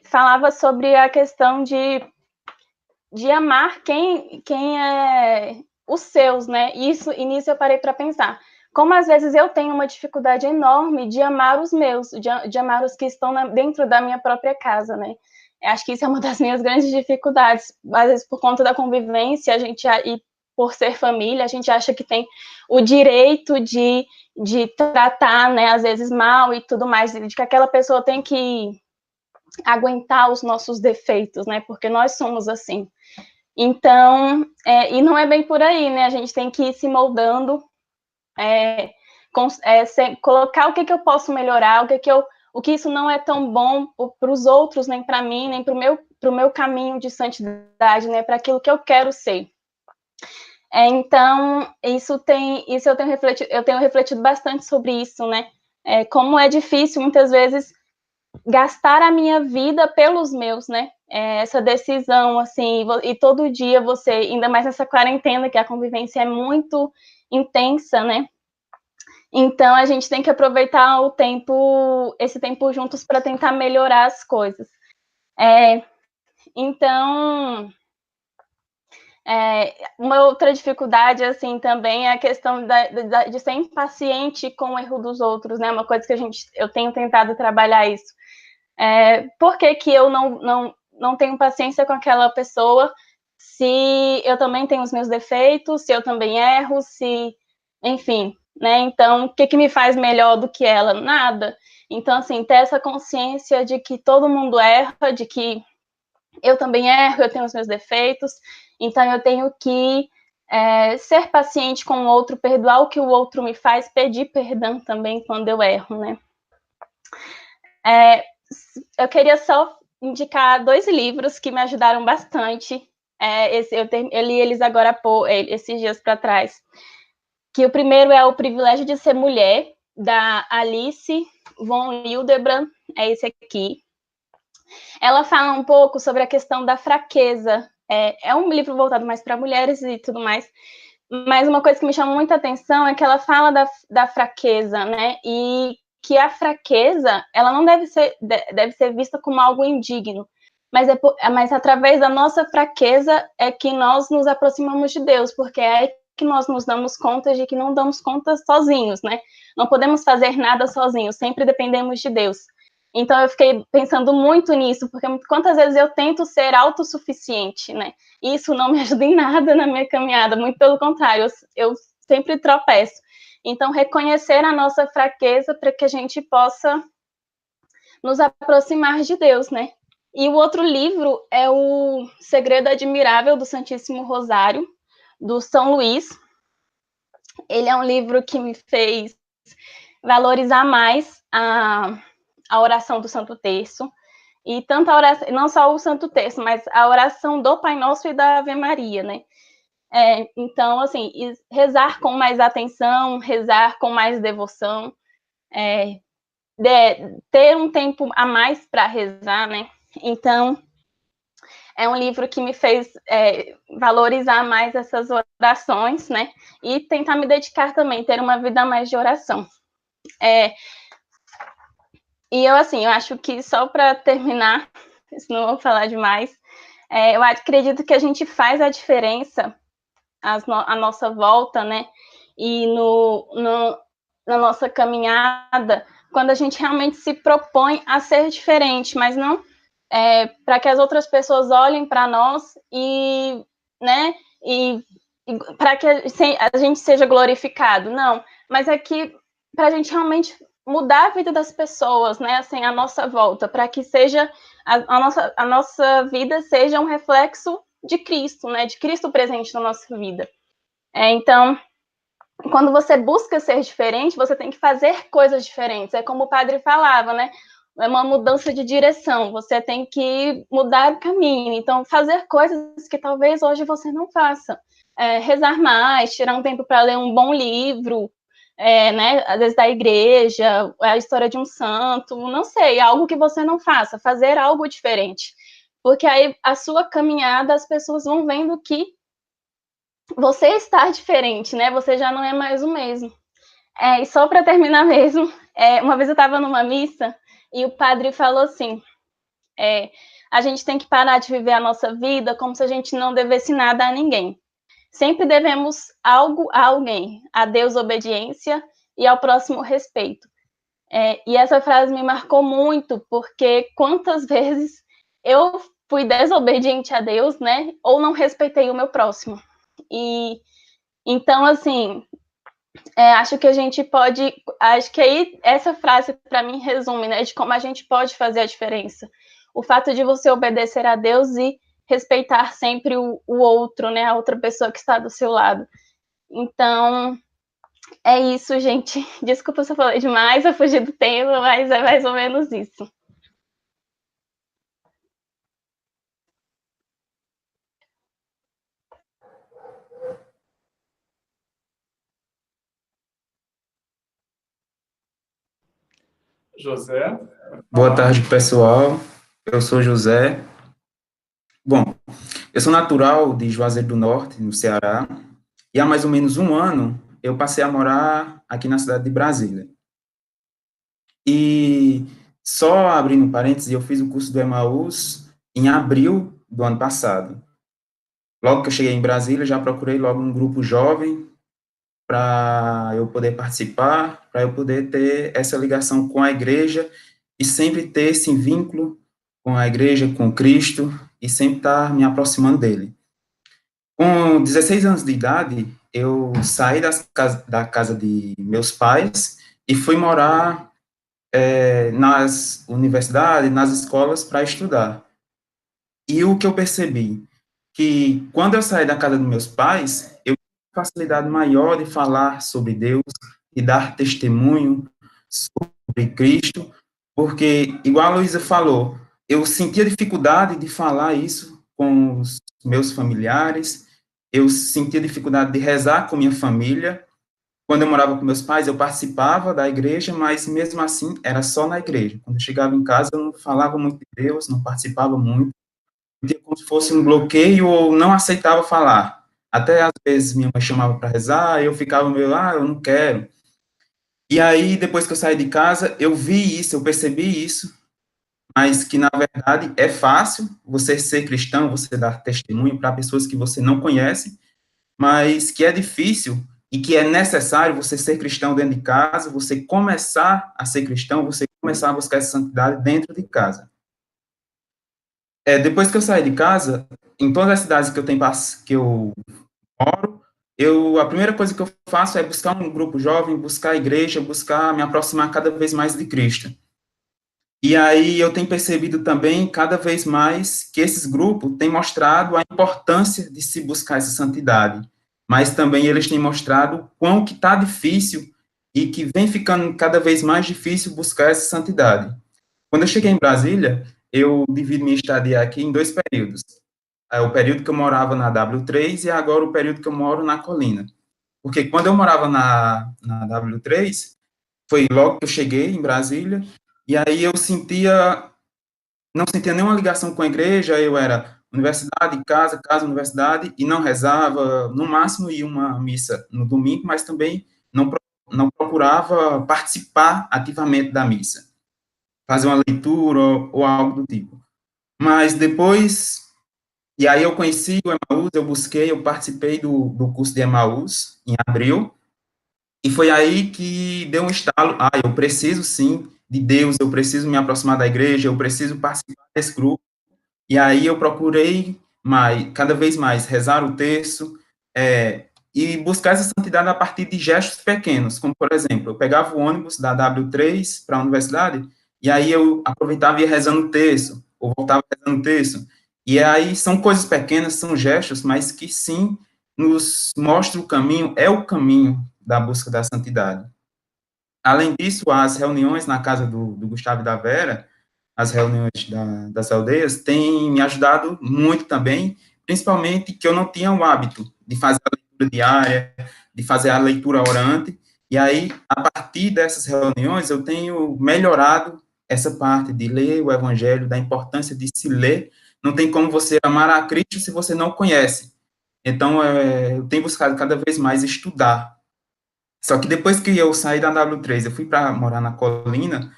Speaker 5: falava sobre a questão de amar quem é os seus, né? E nisso eu parei para pensar. Como às vezes eu tenho uma dificuldade enorme de amar os meus, de amar os que estão dentro da minha própria casa, né? Eu acho que isso é uma das minhas grandes dificuldades. Às vezes, por conta da convivência, e por ser família, a gente acha que tem o direito de tratar, né, às vezes mal e tudo mais, de que aquela pessoa tem que aguentar os nossos defeitos, né? Porque nós somos assim. Então, e não é bem por aí, né? A gente tem que ir se moldando colocar o que eu posso melhorar, o que isso não é tão bom para os outros, nem para mim, nem para o meu caminho de santidade, né, para aquilo que eu quero ser. Então, eu tenho refletido bastante sobre isso, né, como é difícil, muitas vezes, gastar a minha vida pelos meus, né, essa decisão, assim, e todo dia você, ainda mais nessa quarentena, que a convivência é muito intensa, né, então a gente tem que aproveitar esse tempo juntos para tentar melhorar as coisas. Então, uma outra dificuldade, assim, também é a questão de ser impaciente com o erro dos outros, né? Uma coisa que eu tenho tentado trabalhar isso. Por que eu não tenho paciência com aquela pessoa se eu também tenho os meus defeitos, se eu também erro, enfim, né? Então, o que me faz melhor do que ela? Nada. Então, assim, ter essa consciência de que todo mundo erra, de que eu também erro, eu tenho os meus defeitos, então eu tenho que ser paciente com o outro, perdoar o que o outro me faz, pedir perdão também quando eu erro, né? Eu queria só indicar 2 livros que me ajudaram bastante. Eu li eles agora esses dias para trás. Que o primeiro é O Privilégio de Ser Mulher, da Alice von Hildebrand, é esse aqui. Ela fala um pouco sobre a questão da fraqueza. É um livro voltado mais para mulheres e tudo mais, mas uma coisa que me chama muita atenção é que ela fala da fraqueza, né? E que a fraqueza, ela não deve ser vista como algo indigno, mas através da nossa fraqueza é que nós nos aproximamos de Deus, porque é que nós nos damos conta de que não damos conta sozinhos, né? Não podemos fazer nada sozinhos, sempre dependemos de Deus. Então eu fiquei pensando muito nisso, porque quantas vezes eu tento ser autossuficiente, né? E isso não me ajuda em nada na minha caminhada, muito pelo contrário, eu sempre tropeço. Então, reconhecer a nossa fraqueza para que a gente possa nos aproximar de Deus, né? E o outro livro é O Segredo Admirável do Santíssimo Rosário, do São Luís. Ele é um livro que me fez valorizar mais a oração do Santo Terço, e tanto a oração, não só o Santo Terço, mas a oração do Pai Nosso e da Ave Maria, né? Então, assim, rezar com mais atenção, rezar com mais devoção, ter um tempo a mais para rezar, né? Então, é um livro que me fez valorizar mais essas orações, né? E tentar me dedicar também, ter uma vida mais de oração. E eu acho que só para terminar, senão eu vou falar demais, eu acredito que a gente faz a diferença à nossa volta, né? E na nossa caminhada, quando a gente realmente se propõe a ser diferente, mas não para que as outras pessoas olhem para nós né? E para que a gente seja glorificado, não. Mas é que para a gente realmente mudar a vida das pessoas, né? Assim, à nossa volta, para que seja a nossa vida seja um reflexo de Cristo, né? De Cristo presente na nossa vida. Então, quando você busca ser diferente, você tem que fazer coisas diferentes. É como o padre falava, né? É uma mudança de direção. Você tem que mudar o caminho. Então, fazer coisas que talvez hoje você não faça. Rezar mais, tirar um tempo para ler um bom livro, né? Às vezes da igreja, a história de um santo, não sei, algo que você não faça, fazer algo diferente. Porque aí a sua caminhada, as pessoas vão vendo que você está diferente, né? Você já não é mais o mesmo. E só para terminar mesmo, uma vez eu estava numa missa e o padre falou assim, a gente tem que parar de viver a nossa vida como se a gente não devesse nada a ninguém. Sempre devemos algo a alguém, a Deus obediência e ao próximo respeito. E essa frase me marcou muito, porque quantas vezes eu fui desobediente a Deus, né? Ou não respeitei o meu próximo. E então, assim, acho que a gente pode, acho que aí essa frase para mim resume, né, de como a gente pode fazer a diferença. O fato de você obedecer a Deus e respeitar sempre o outro, né, a outra pessoa que está do seu lado. Então, É isso, gente. Desculpa se eu falei demais, eu fugi do tema, mas é mais ou menos isso.
Speaker 1: José?
Speaker 6: Boa tarde, pessoal. Eu sou José. Bom, eu sou natural de Juazeiro do Norte, no Ceará, e há mais ou menos um ano eu passei a morar aqui na cidade de Brasília. E só abrindo parênteses, eu fiz o curso do Emaús em abril do ano passado. Logo que eu cheguei em Brasília, já procurei logo um grupo jovem para eu poder participar, para eu poder ter essa ligação com a igreja e sempre ter esse vínculo com a igreja, com Cristo, e sempre estar me aproximando dele. Com 16 anos de idade, eu saí da casa de meus pais e fui morar nas universidades, nas escolas para estudar. E o que eu percebi, que quando eu saí da casa dos meus pais, eu tive facilidade maior de falar sobre Deus e dar testemunho sobre Cristo, porque, igual a Luísa falou, eu sentia dificuldade de falar isso com os meus familiares, eu sentia dificuldade de rezar com minha família. Quando eu morava com meus pais, eu participava da igreja, mas mesmo assim era só na igreja. Quando eu chegava em casa, eu não falava muito de Deus, não participava muito, sentia como se fosse um bloqueio ou não aceitava falar. Até às vezes minha mãe chamava para rezar, eu ficava meio, eu não quero. E aí, depois que eu saí de casa, eu vi isso, eu percebi isso, mas que, na verdade, é fácil você ser cristão, você dar testemunho para pessoas que você não conhece, mas que é difícil e que é necessário você ser cristão dentro de casa, você começar a ser cristão, você começar a buscar essa santidade dentro de casa. Depois que eu saí de casa, em todas as cidades que eu moro, a primeira coisa que eu faço é buscar um grupo jovem, buscar a igreja, buscar me aproximar cada vez mais de Cristo. E aí eu tenho percebido também, cada vez mais, que esses grupos têm mostrado a importância de se buscar essa santidade, mas também eles têm mostrado quão que está difícil e que vem ficando cada vez mais difícil buscar essa santidade. Quando eu cheguei em Brasília, eu divido minha estadia aqui em 2 períodos. O período que eu morava na W3 e agora o período que eu moro na Colina. Porque quando eu morava na W3, foi logo que eu cheguei em Brasília, e aí eu não sentia nenhuma ligação com a igreja, eu era universidade, casa, casa, universidade, e não rezava, no máximo ia uma missa no domingo, mas também não procurava participar ativamente da missa, fazer uma leitura ou algo do tipo. Mas depois, e aí eu conheci o Emaús, eu participei do curso de Emaús, em abril, e foi aí que deu um estalo, eu preciso sim de Deus, eu preciso me aproximar da igreja, eu preciso participar desse grupo, e aí eu procurei cada vez mais rezar o terço, e buscar essa santidade a partir de gestos pequenos, como, por exemplo, eu pegava o ônibus da W3 para a universidade, e aí eu aproveitava e ia rezando o terço, ou voltava rezando o terço, e aí são coisas pequenas, são gestos, mas que sim nos mostram o caminho, é o caminho da busca da santidade. Além disso, as reuniões na casa do Gustavo e da Vera, as reuniões das aldeias, têm me ajudado muito também, principalmente que eu não tinha o hábito de fazer a leitura diária, de fazer a leitura orante, e aí, a partir dessas reuniões, eu tenho melhorado essa parte de ler o Evangelho, da importância de se ler. Não tem como você amar a Cristo se você não conhece. Então, eu tenho buscado cada vez mais estudar. Só que depois que eu saí da W3, eu fui para morar na Colina,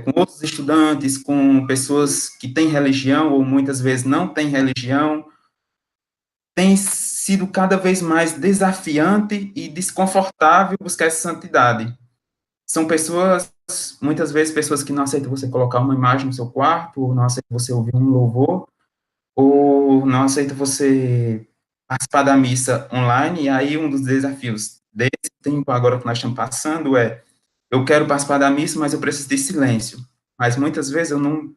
Speaker 6: com outros estudantes, com pessoas que têm religião, ou muitas vezes não têm religião, tem sido cada vez mais desafiante e desconfortável buscar essa santidade. São pessoas, muitas vezes, pessoas que não aceitam você colocar uma imagem no seu quarto, ou não aceitam você ouvir um louvor, ou não aceitam você participar da missa online, e aí um dos desafios desse tempo agora que nós estamos passando eu quero participar da missa, mas eu preciso de silêncio. Mas muitas vezes eu não...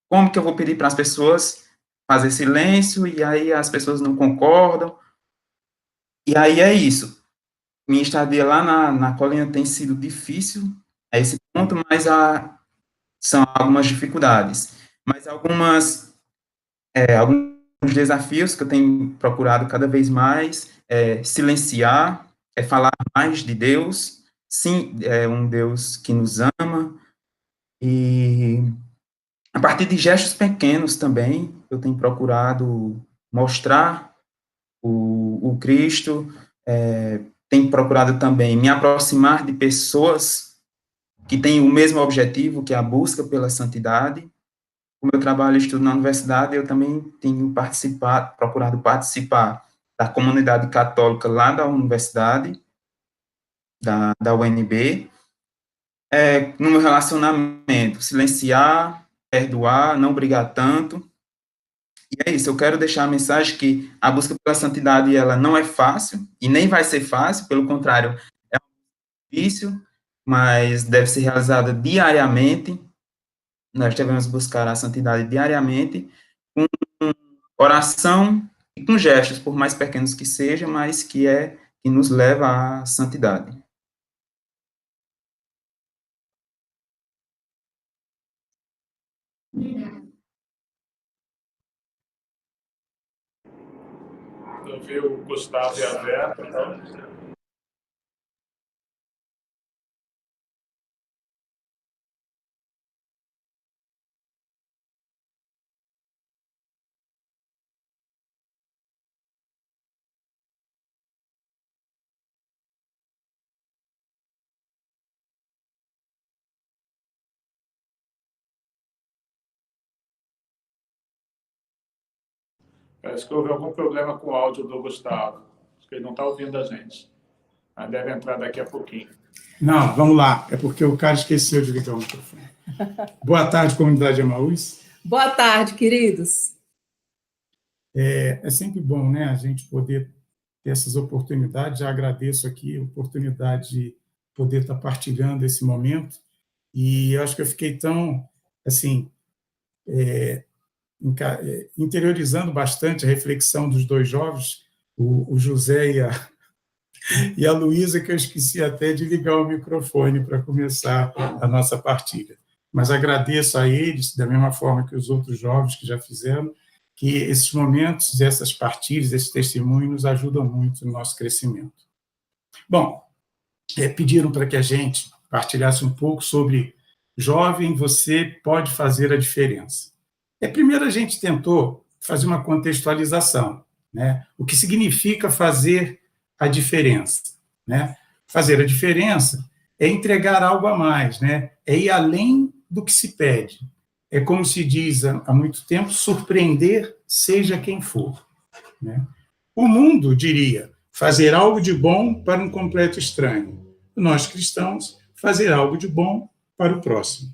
Speaker 6: Como que eu vou pedir para as pessoas fazer silêncio, e aí as pessoas não concordam? E aí é isso. minha estadia lá na colina tem sido difícil a esse ponto, mas são algumas dificuldades. Mas alguns desafios que eu tenho procurado cada vez mais é silenciar, é falar mais de Deus, sim, é um Deus que nos ama, e a partir de gestos pequenos também, eu tenho procurado mostrar o Cristo, tenho procurado também me aproximar de pessoas que têm o mesmo objetivo, que é a busca pela santidade. O meu trabalho e estudo na universidade, eu também tenho procurado participar da comunidade católica lá da universidade, da UNB, no meu relacionamento, silenciar, perdoar, não brigar tanto. E é isso, eu quero deixar a mensagem que a busca pela santidade, ela não é fácil, e nem vai ser fácil, pelo contrário, é difícil, mas deve ser realizada diariamente. Nós devemos buscar a santidade diariamente, com oração e com gestos, por mais pequenos que sejam, mas que nos leva à santidade.
Speaker 1: Eu vi o Gustavo e a Vera, então. Parece que houve algum problema com o áudio do Gustavo. Acho que ele não está ouvindo a gente. Mas deve entrar daqui a pouquinho.
Speaker 2: Não, vamos lá. É porque o cara esqueceu de ligar o microfone. Boa tarde, comunidade Emaús.
Speaker 7: Boa tarde, queridos.
Speaker 2: É sempre bom, né, a gente poder ter essas oportunidades. Já agradeço aqui a oportunidade de poder estar partilhando esse momento. E eu acho que eu fiquei tão, assim, interiorizando bastante a reflexão dos dois jovens, o José e a Luísa, que eu esqueci até de ligar o microfone para começar a nossa partilha. Mas agradeço a eles, da mesma forma que os outros jovens que já fizeram, que esses momentos, essas partilhas, esses testemunhos nos ajudam muito no nosso crescimento. Bom, pediram para que a gente partilhasse um pouco sobre jovem, você pode fazer a diferença. Primeiro a gente tentou fazer uma contextualização, né? O que significa fazer a diferença, né? Fazer a diferença é entregar algo a mais, né? É ir além do que se pede. É como se diz há muito tempo, surpreender seja quem for, né? O mundo diria fazer algo de bom para um completo estranho. Nós cristãos, fazer algo de bom para o próximo.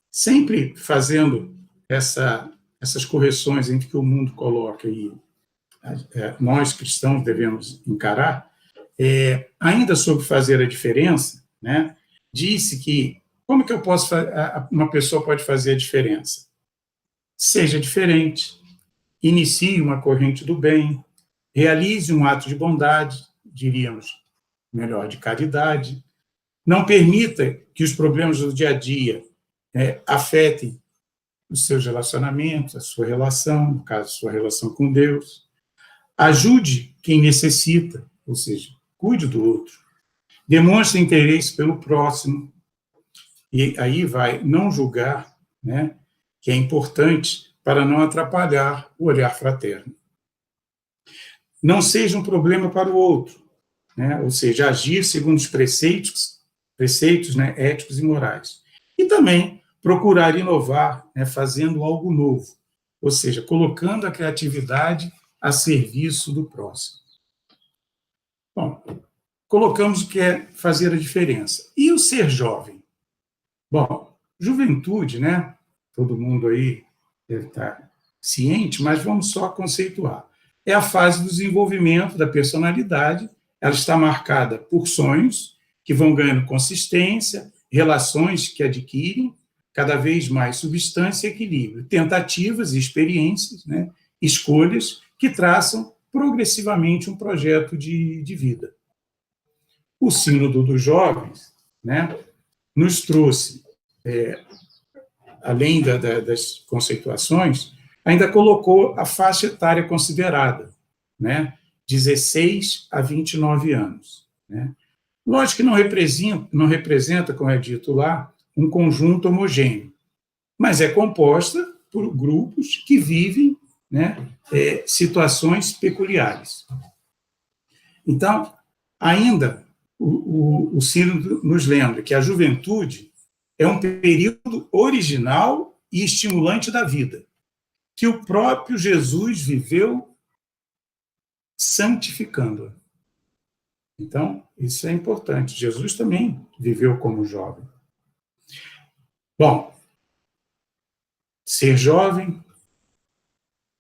Speaker 2: Sempre fazendo essas correções entre que o mundo coloca e nós cristãos devemos encarar, ainda sobre fazer a diferença, né, disse que como que uma pessoa pode fazer a diferença? Seja diferente, inicie uma corrente do bem, realize um ato de bondade, diríamos melhor, de caridade, não permita que os problemas do dia a dia afetem os seus relacionamentos, a sua relação, no caso, a sua relação com Deus. Ajude quem necessita, ou seja, cuide do outro. Demonstre interesse pelo próximo. E aí vai não julgar, né, que é importante para não atrapalhar o olhar fraterno. Não seja um problema para o outro, né, ou seja, agir segundo os preceitos, né, éticos e morais. E também procurar inovar, né, fazendo algo novo, ou seja, colocando a criatividade a serviço do próximo. Bom, colocamos o que é fazer a diferença. E o ser jovem? Bom, juventude, né? Todo mundo aí deve estar ciente, mas vamos só conceituar. É a fase do desenvolvimento da personalidade, ela está marcada por sonhos que vão ganhando consistência, relações que adquirem cada vez mais substância e equilíbrio, tentativas e experiências, né? Escolhas que traçam progressivamente um projeto de vida. O Sínodo dos Jovens, né, nos trouxe, além das conceituações, ainda colocou a faixa etária considerada, né, 16 a 29 anos. Né. Lógico que não representa, como é dito lá, um conjunto homogêneo, mas é composta por grupos que vivem, né, situações peculiares. Então, ainda, o Sínodo nos lembra que a juventude é um período original e estimulante da vida, que o próprio Jesus viveu santificando-a. Então, isso é importante. Jesus também viveu como jovem. Bom, ser jovem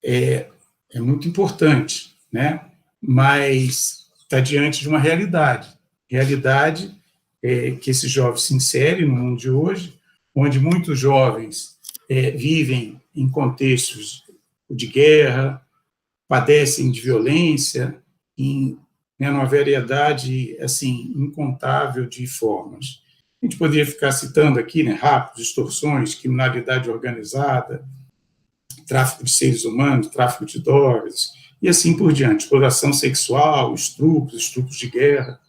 Speaker 2: é muito importante, né? Mas está diante de uma realidade que esse jovem se insere no mundo de hoje, onde muitos jovens vivem em contextos de guerra, padecem de violência, numa variedade assim incontável de formas. A gente poderia ficar citando aqui, né, raptos, extorsões, criminalidade organizada, tráfico de seres humanos, tráfico de drogas, e assim por diante, exploração sexual, estupros de guerra.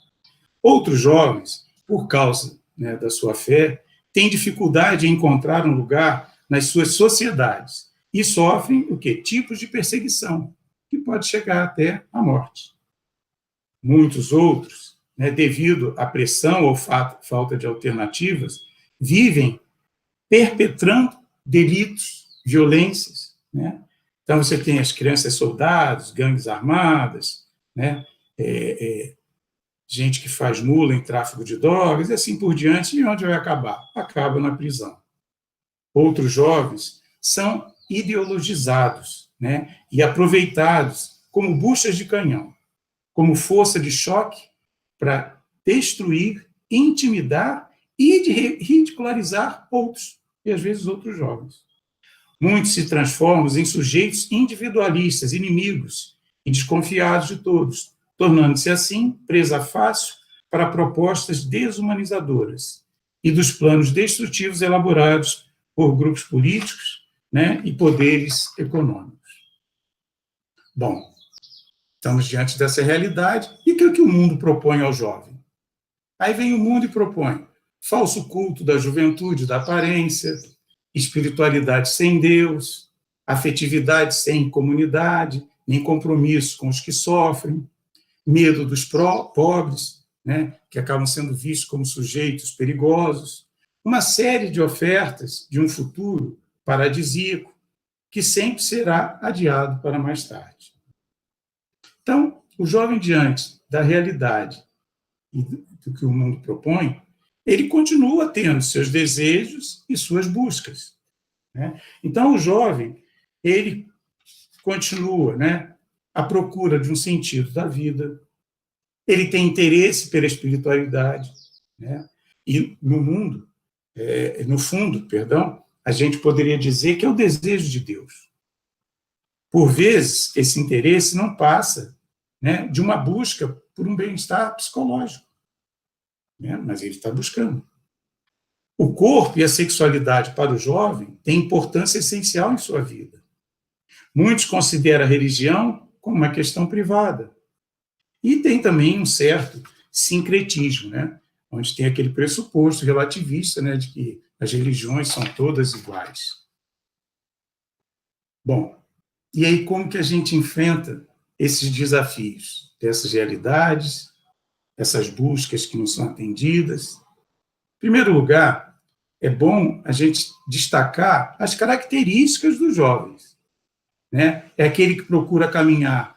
Speaker 2: Outros jovens, por causa, né, da sua fé, têm dificuldade em encontrar um lugar nas suas sociedades e sofrem o quê? Tipos de perseguição, que pode chegar até a morte. Muitos outros, né, devido à pressão ou falta de alternativas, vivem perpetrando delitos, violências, né? Então, você tem as crianças soldados, gangues armadas, né? Gente que faz mula em tráfico de drogas, e assim por diante, e onde vai acabar? Acaba na prisão. Outros jovens são ideologizados, né? E aproveitados como buchas de canhão, como força de choque para destruir, intimidar e de ridicularizar outros, e às vezes outros jovens. Muitos se transformam em sujeitos individualistas, inimigos e desconfiados de todos, tornando-se assim presa fácil para propostas desumanizadoras e dos planos destrutivos elaborados por grupos políticos, né, e poderes econômicos. Bom, estamos diante dessa realidade, e o que o mundo propõe ao jovem? Aí vem o mundo e propõe falso culto da juventude, da aparência, espiritualidade sem Deus, afetividade sem comunidade, nem compromisso com os que sofrem, medo dos pobres, né, que acabam sendo vistos como sujeitos perigosos, uma série de ofertas de um futuro paradisíaco que sempre será adiado para mais tarde. Então, o jovem, diante da realidade e do que o mundo propõe, ele continua tendo seus desejos e suas buscas, né? Então, o jovem, ele continua, né, à procura de um sentido da vida, ele tem interesse pela espiritualidade, né? E no mundo, no fundo, a gente poderia dizer que é o desejo de Deus. Por vezes, esse interesse não passa, né, de uma busca por um bem-estar psicológico, né, mas ele está buscando. O corpo e a sexualidade para o jovem têm importância essencial em sua vida. Muitos consideram a religião como uma questão privada. E tem também um certo sincretismo, né, onde tem aquele pressuposto relativista, né, de que as religiões são todas iguais. Bom, e aí como que a gente enfrenta esses desafios, dessas realidades, essas buscas que não são atendidas? Em primeiro lugar, é bom a gente destacar as características dos jovens, né? É aquele que procura caminhar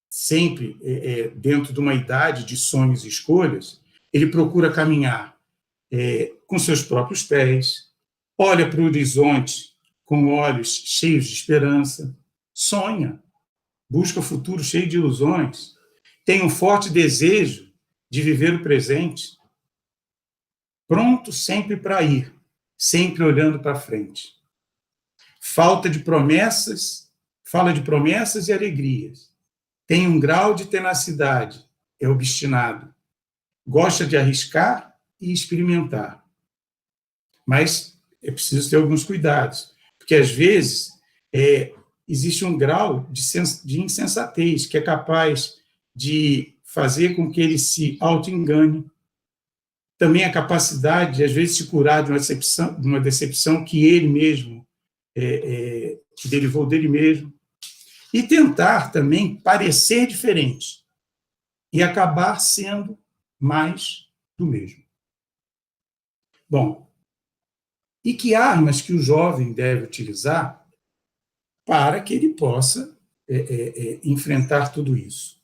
Speaker 2: sempre dentro de uma idade de sonhos e escolhas. Ele procura caminhar com seus próprios pés, olha para o horizonte com olhos cheios de esperança, sonha, busca o futuro cheio de ilusões, tem um forte desejo de viver o presente, pronto sempre para ir, sempre olhando para frente. Falta de promessas, fala de promessas e alegrias, tem um grau de tenacidade, é obstinado, gosta de arriscar e experimentar. Mas é preciso ter alguns cuidados, porque às vezes existe um grau de insensatez que é capaz de fazer com que ele se auto-engane. Também a capacidade de, às vezes, se curar de uma decepção que ele mesmo, que derivou dele mesmo. E tentar também parecer diferente e acabar sendo mais do mesmo. Bom, e que armas que o jovem deve utilizar para que ele possa enfrentar tudo isso?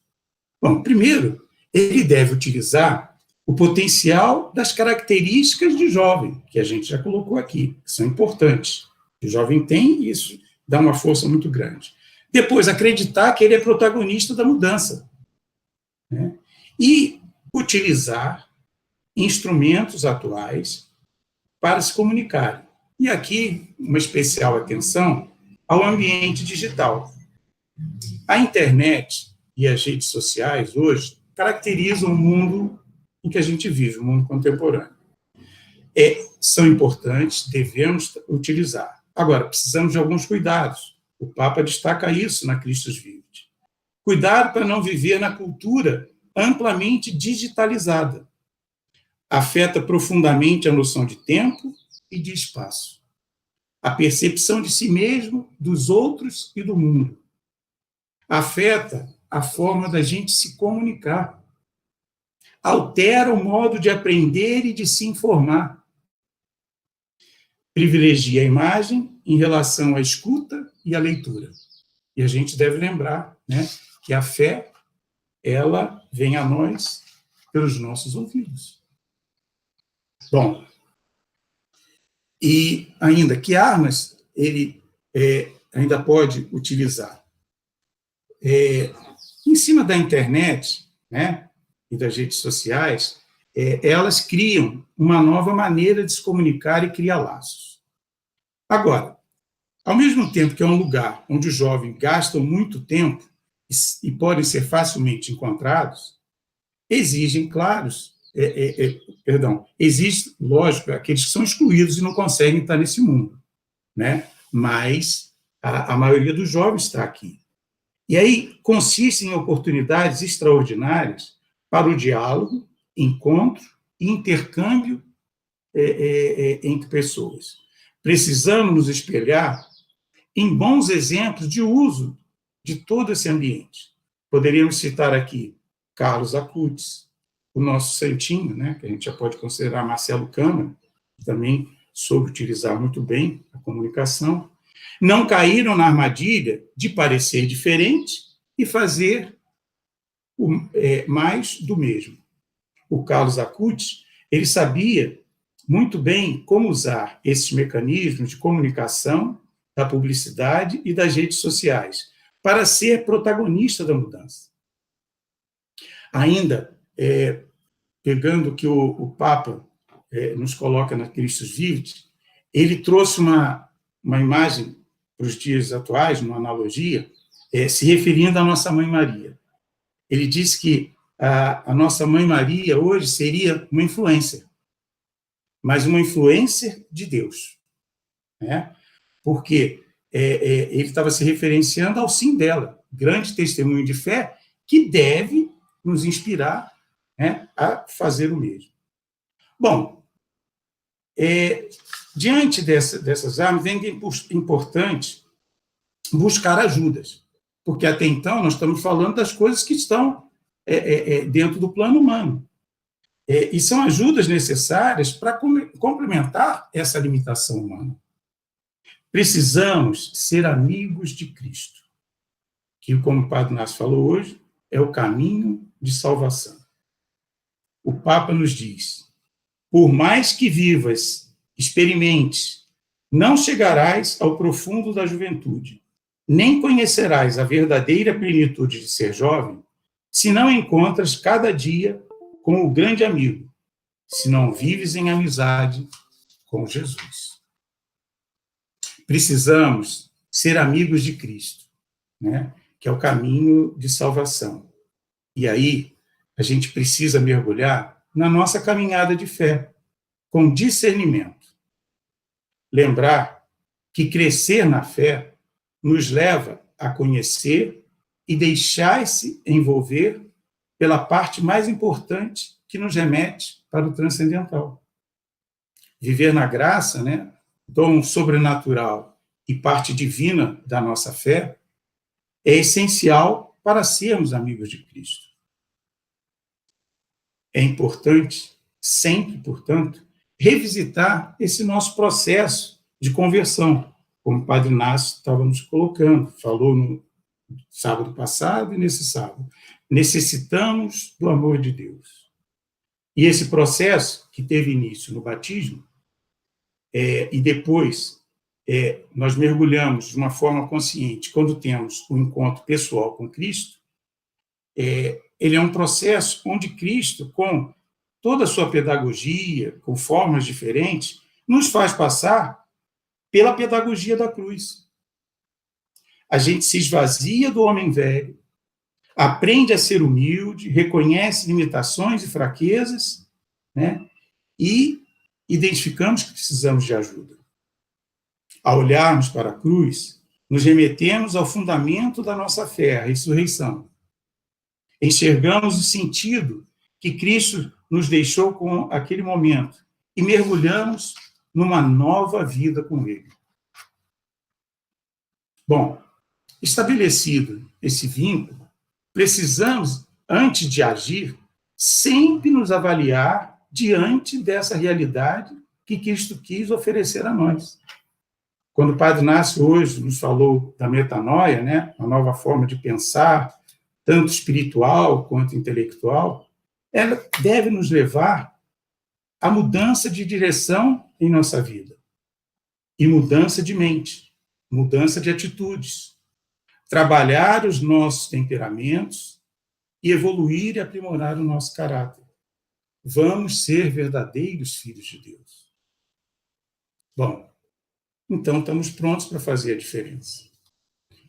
Speaker 2: Bom, primeiro, ele deve utilizar o potencial das características de jovem, que a gente já colocou aqui, que são importantes. O jovem tem, e isso dá uma força muito grande. Depois, acreditar que ele é protagonista da mudança, né? E utilizar instrumentos atuais para se comunicarem. E aqui, uma especial atenção ao ambiente digital. A internet e as redes sociais, hoje, caracterizam o mundo em que a gente vive, o mundo contemporâneo. São importantes, devemos utilizar. Agora, precisamos de alguns cuidados. O Papa destaca isso na Christus Vivit. Cuidado para não viver na cultura amplamente digitalizada. Afeta profundamente a noção de tempo e de espaço. A percepção de si mesmo, dos outros e do mundo. Afeta a forma da gente se comunicar. Altera o modo de aprender e de se informar. Privilegia a imagem em relação à escuta e à leitura. E a gente deve lembrar, né, que a fé, ela vem a nós pelos nossos ouvidos. Bom, e ainda, que armas ele ainda pode utilizar? Em cima da internet, né, e das redes sociais, elas criam uma nova maneira de se comunicar e criar laços. Agora, ao mesmo tempo que é um lugar onde os jovens gastam muito tempo e podem ser facilmente encontrados, exigem, existe, lógico, aqueles que são excluídos e não conseguem estar nesse mundo, né? Mas a maioria dos jovens está aqui. E aí consiste em oportunidades extraordinárias para o diálogo, encontro e intercâmbio entre pessoas. Precisamos nos espelhar em bons exemplos de uso de todo esse ambiente. Poderíamos citar aqui Carlos Acutis, o nosso santinho, né, que a gente já pode considerar Marcelo Câmara, que também soube utilizar muito bem a comunicação. Não caíram na armadilha de parecer diferente e fazer mais do mesmo. O Carlos Acutis, ele sabia muito bem como usar esses mecanismos de comunicação, da publicidade e das redes sociais, para ser protagonista da mudança. Ainda, pegando o que o Papa nos coloca na Christus Vivit, ele trouxe uma imagem para os dias atuais, uma analogia, se referindo à nossa Mãe Maria. Ele diz que a nossa Mãe Maria hoje seria uma influencer, mas uma influencer de Deus, né? Porque ele estava se referenciando ao sim dela, grande testemunho de fé, que deve nos inspirar, né, a fazer o mesmo. Bom, diante dessas armas, é importante buscar ajudas, porque até então nós estamos falando das coisas que estão dentro do plano humano. E são ajudas necessárias para complementar essa limitação humana. Precisamos ser amigos de Cristo, que, como o Padre Inácio falou hoje, é o caminho de salvação. O Papa nos diz: por mais que vivas, experimentes, não chegarás ao profundo da juventude, nem conhecerás a verdadeira plenitude de ser jovem, se não encontras cada dia com o grande amigo, se não vives em amizade com Jesus. Precisamos ser amigos de Cristo, né? Que é o caminho de salvação. E aí, a gente precisa mergulhar na nossa caminhada de fé, com discernimento. Lembrar que crescer na fé nos leva a conhecer e deixar-se envolver pela parte mais importante que nos remete para o transcendental. Viver na graça, né, dom sobrenatural e parte divina da nossa fé, é essencial para sermos amigos de Cristo. É importante, sempre, portanto, revisitar esse nosso processo de conversão, como o Padre Inácio estava nos colocando, falou no sábado passado e nesse sábado. Necessitamos do amor de Deus. E esse processo, que teve início no batismo, e depois nós mergulhamos de uma forma consciente, quando temos um encontro pessoal com Cristo, ele é um processo onde Cristo, com toda a sua pedagogia, com formas diferentes, nos faz passar pela pedagogia da cruz. A gente se esvazia do homem velho, aprende a ser humilde, reconhece limitações e fraquezas, né? E identificamos que precisamos de ajuda. Ao olharmos para a cruz, nos remetemos ao fundamento da nossa fé, a ressurreição. Enxergamos o sentido que Cristo nos deixou com aquele momento e mergulhamos numa nova vida com Ele. Bom, estabelecido esse vínculo, precisamos, antes de agir, sempre nos avaliar diante dessa realidade que Cristo quis oferecer a nós. Quando o Padre Inácio hoje nos falou da metanoia, né, uma nova forma de pensar, tanto espiritual quanto intelectual, ela deve nos levar à mudança de direção em nossa vida. E mudança de mente, mudança de atitudes. Trabalhar os nossos temperamentos e evoluir e aprimorar o nosso caráter. Vamos ser verdadeiros filhos de Deus. Bom, então estamos prontos para fazer a diferença.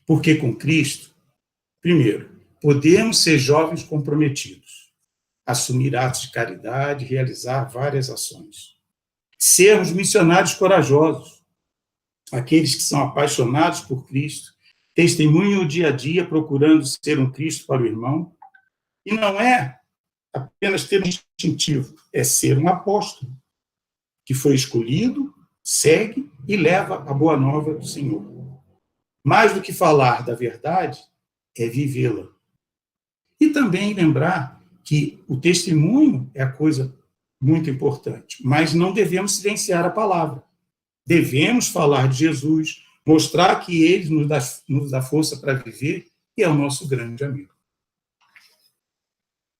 Speaker 2: Porque com Cristo, primeiro, podemos ser jovens comprometidos, assumir atos de caridade, realizar várias ações. Sermos missionários corajosos, aqueles que são apaixonados por Cristo, testemunham o dia a dia procurando ser um Cristo para o irmão, e não é apenas ter um distintivo, é ser um apóstolo, que foi escolhido, segue e leva a boa nova do Senhor. Mais do que falar da verdade, é vivê-la. E também lembrar que o testemunho é a coisa muito importante, mas não devemos silenciar a palavra. Devemos falar de Jesus, mostrar que Ele nos dá força para viver e é o nosso grande amigo.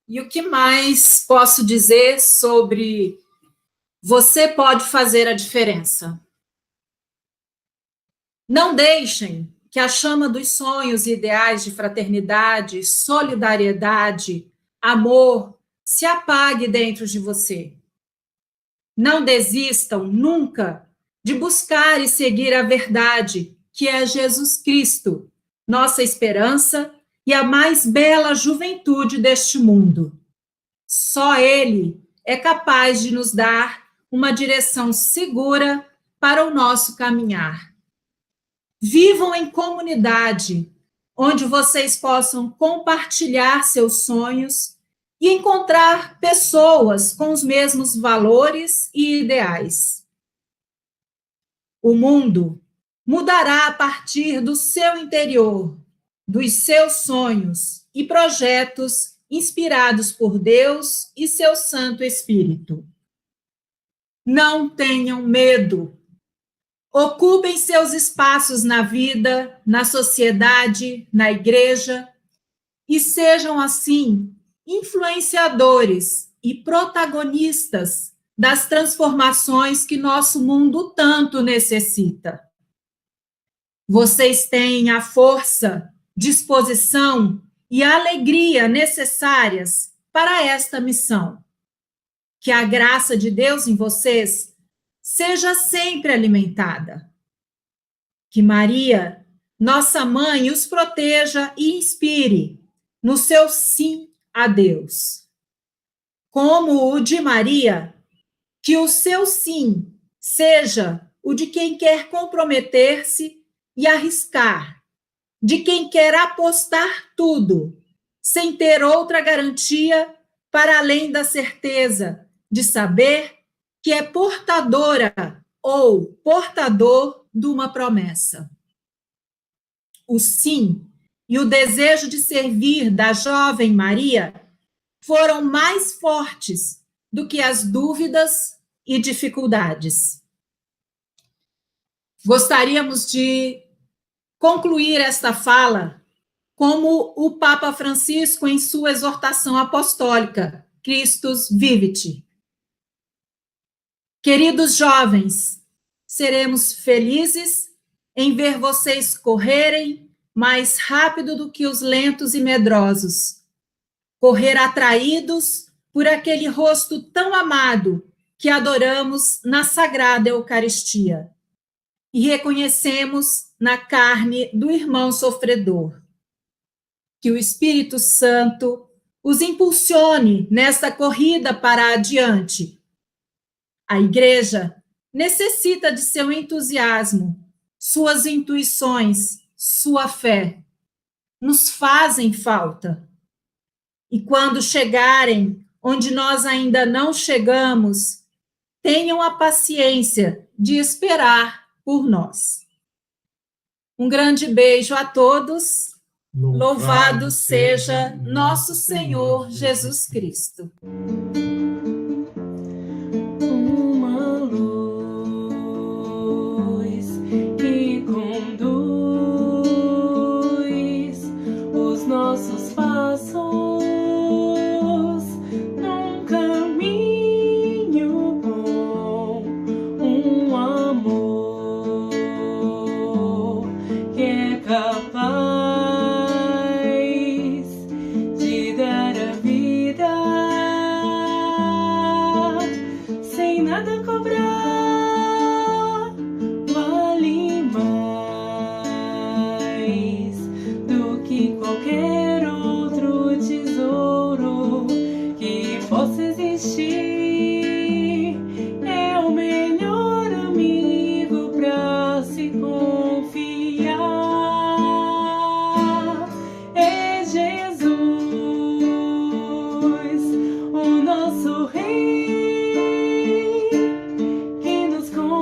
Speaker 7: E o que mais posso dizer sobre você pode fazer a diferença? Não deixem que a chama dos sonhos e ideais de fraternidade, solidariedade, amor, se apague dentro de você. Não desistam nunca de buscar e seguir a verdade, que é Jesus Cristo, nossa esperança e a mais bela juventude deste mundo. Só Ele é capaz de nos dar uma direção segura para o nosso caminhar. Vivam em comunidade, onde vocês possam compartilhar seus sonhos e encontrar pessoas com os mesmos valores e ideais. O mundo mudará a partir do seu interior, dos seus sonhos e projetos inspirados por Deus e seu Santo Espírito. Não tenham medo. Ocupem seus espaços na vida, na sociedade, na igreja e sejam, assim, influenciadores e protagonistas das transformações que nosso mundo tanto necessita. Vocês têm a força, disposição e alegria necessárias para esta missão. Que a graça de Deus em vocês seja sempre alimentada. Que Maria, nossa mãe, os proteja e inspire no seu sim a Deus. Como o de Maria, que o seu sim seja o de quem quer comprometer-se e arriscar, de quem quer apostar tudo, sem ter outra garantia para além da certeza de saber que é portadora ou portador de uma promessa. O sim e o desejo de servir da jovem Maria foram mais fortes do que as dúvidas e dificuldades. Gostaríamos de concluir esta fala como o Papa Francisco em sua exortação apostólica, Christus Vivit. Queridos jovens, seremos felizes em ver vocês correrem mais rápido do que os lentos e medrosos, correr atraídos por aquele rosto tão amado que adoramos na Sagrada Eucaristia e reconhecemos na carne do irmão sofredor. Que o Espírito Santo os impulsione nesta corrida para adiante. A Igreja necessita de seu entusiasmo, suas intuições, sua fé. Nos fazem falta. E quando chegarem onde nós ainda não chegamos, tenham a paciência de esperar por nós. Um grande beijo a todos. Louvado seja nosso Senhor Jesus Cristo.
Speaker 8: Uma luz que conduz os nossos passos num caminho bom, um amor que é capaz de dar a vida sem nada cobrar, vale mais do que qualquer outro tesouro que possa existir. É o melhor amigo pra se confiar. É Jesus, o nosso Rei, que nos conduz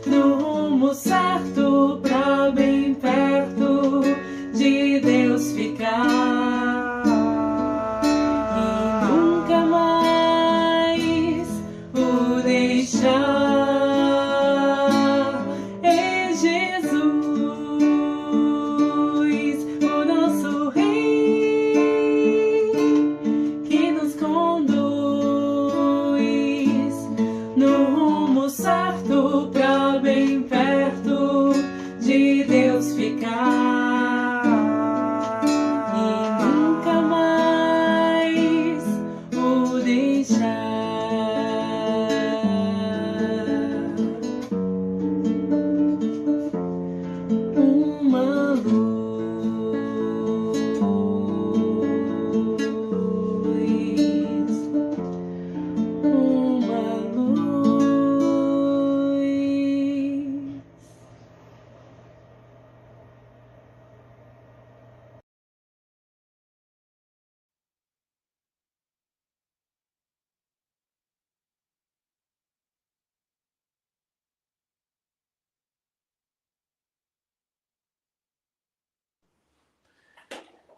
Speaker 8: no rumo certo pra bem perto de Deus ficar e nunca mais o deixar. É Jesus, o nosso Rei, que nos conduz no rumo certo pra bem perto de Deus ficar e nunca mais o deixar. Uma luz, uma luz.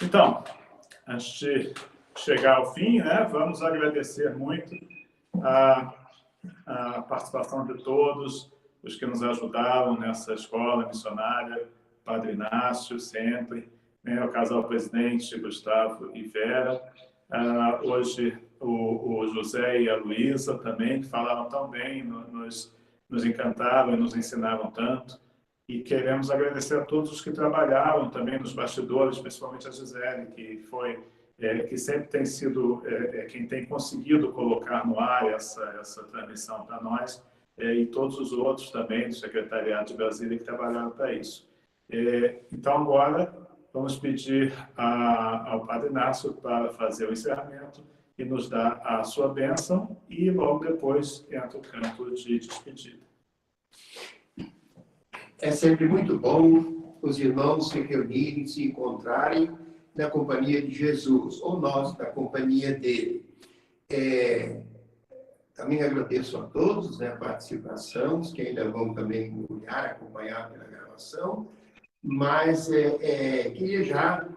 Speaker 1: Então, antes de chegar ao fim, né, vamos agradecer muito a participação de todos os que nos ajudaram nessa escola missionária, Padre Inácio, sempre, né, o casal presidente, Gustavo e Vera, hoje o José e a Luísa também, que falaram tão bem, nos encantaram e nos ensinaram tanto. E queremos agradecer a todos os que trabalharam também nos bastidores, principalmente a Gisele, que foi que sempre tem sido quem tem conseguido colocar no ar essa transmissão para nós. e todos os outros também do Secretariado de Brasília que trabalharam para isso. Então, agora, vamos pedir ao Padre Inácio para fazer o encerramento e nos dar a sua bênção, e logo depois entra o canto de despedida.
Speaker 4: É sempre muito bom os irmãos se reunirem, se encontrarem na companhia de Jesus, ou nós na companhia dele. Também agradeço a todos, né, a participação, os que ainda vão também olhar, acompanhar pela gravação, mas queria já,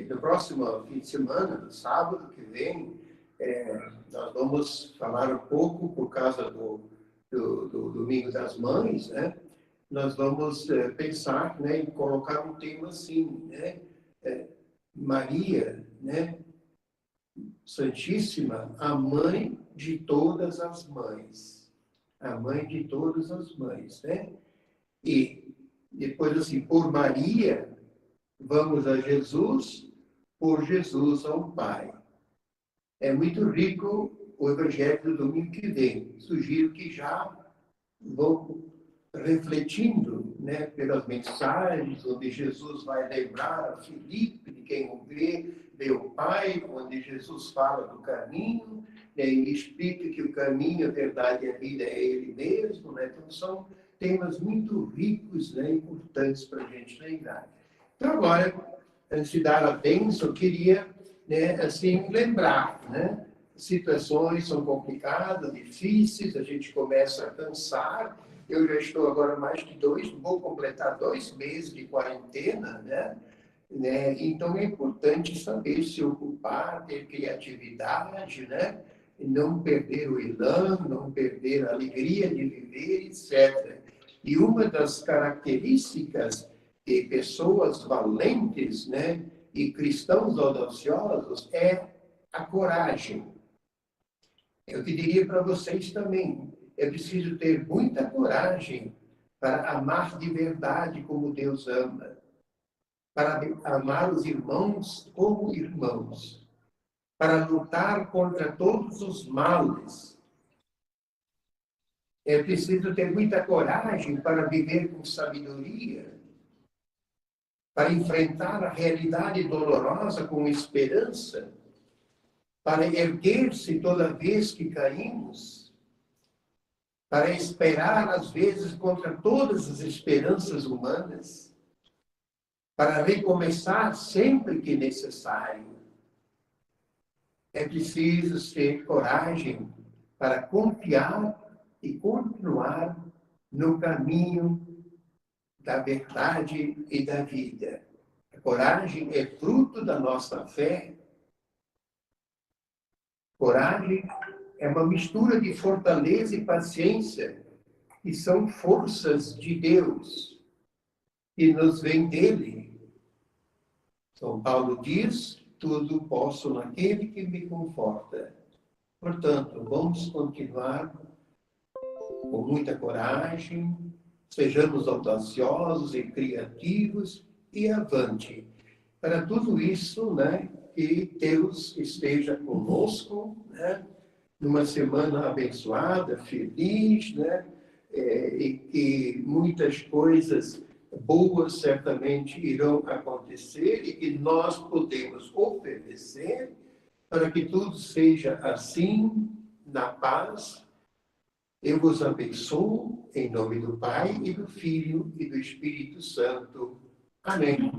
Speaker 4: no próximo fim de semana, no sábado que vem, nós vamos falar um pouco, por causa do Domingo das Mães, né? Nós vamos pensar, né, em colocar um tema assim, né? Maria, né? Santíssima, a mãe de todas as mães. A mãe de todas as mães, né? E depois, assim, por Maria, vamos a Jesus, por Jesus ao Pai. É muito rico o Evangelho do domingo que vem. Sugiro que já vão refletindo, né, pelas mensagens, onde Jesus vai lembrar a Filipe de quem o vê o Pai, onde Jesus fala do caminho, né, e explica que o caminho, a verdade e a vida é Ele mesmo. Né? Então, são temas muito ricos, né, importantes para a gente lembrar. Então, agora, antes de dar a bênção, eu queria, né, assim, lembrar, né? Situações são complicadas, difíceis, a gente começa a cansar. Eu já estou agora vou completar 2 meses de quarentena, né? Então é importante saber se ocupar, ter criatividade, né? E não perder o elan, não perder a alegria de viver, etc. E uma das características de pessoas valentes, né, e cristãos audaciosos é a coragem. Eu te diria para vocês também, é preciso ter muita coragem para amar de verdade como Deus ama, para amar os irmãos como irmãos, para lutar contra todos os males. É preciso ter muita coragem para viver com sabedoria, para enfrentar a realidade dolorosa com esperança, para erguer-se toda vez que caímos, para esperar, às vezes, contra todas as esperanças humanas, para recomeçar sempre que necessário. É preciso ter coragem para confiar e continuar no caminho da verdade e da vida. A coragem é fruto da nossa fé. Coragem é uma mistura de fortaleza e paciência, que são forças de Deus, que nos vem dele. São Paulo diz, tudo posso naquele que me conforta. Portanto, vamos continuar com muita coragem, sejamos audaciosos e criativos e avante. Para tudo isso, né, que Deus esteja conosco, né, numa semana abençoada, feliz, né, e que muitas coisas boas certamente irão acontecer e que nós podemos oferecer para que tudo seja assim, na paz. Eu vos abençoo em nome do Pai e do Filho e do Espírito Santo. Amém.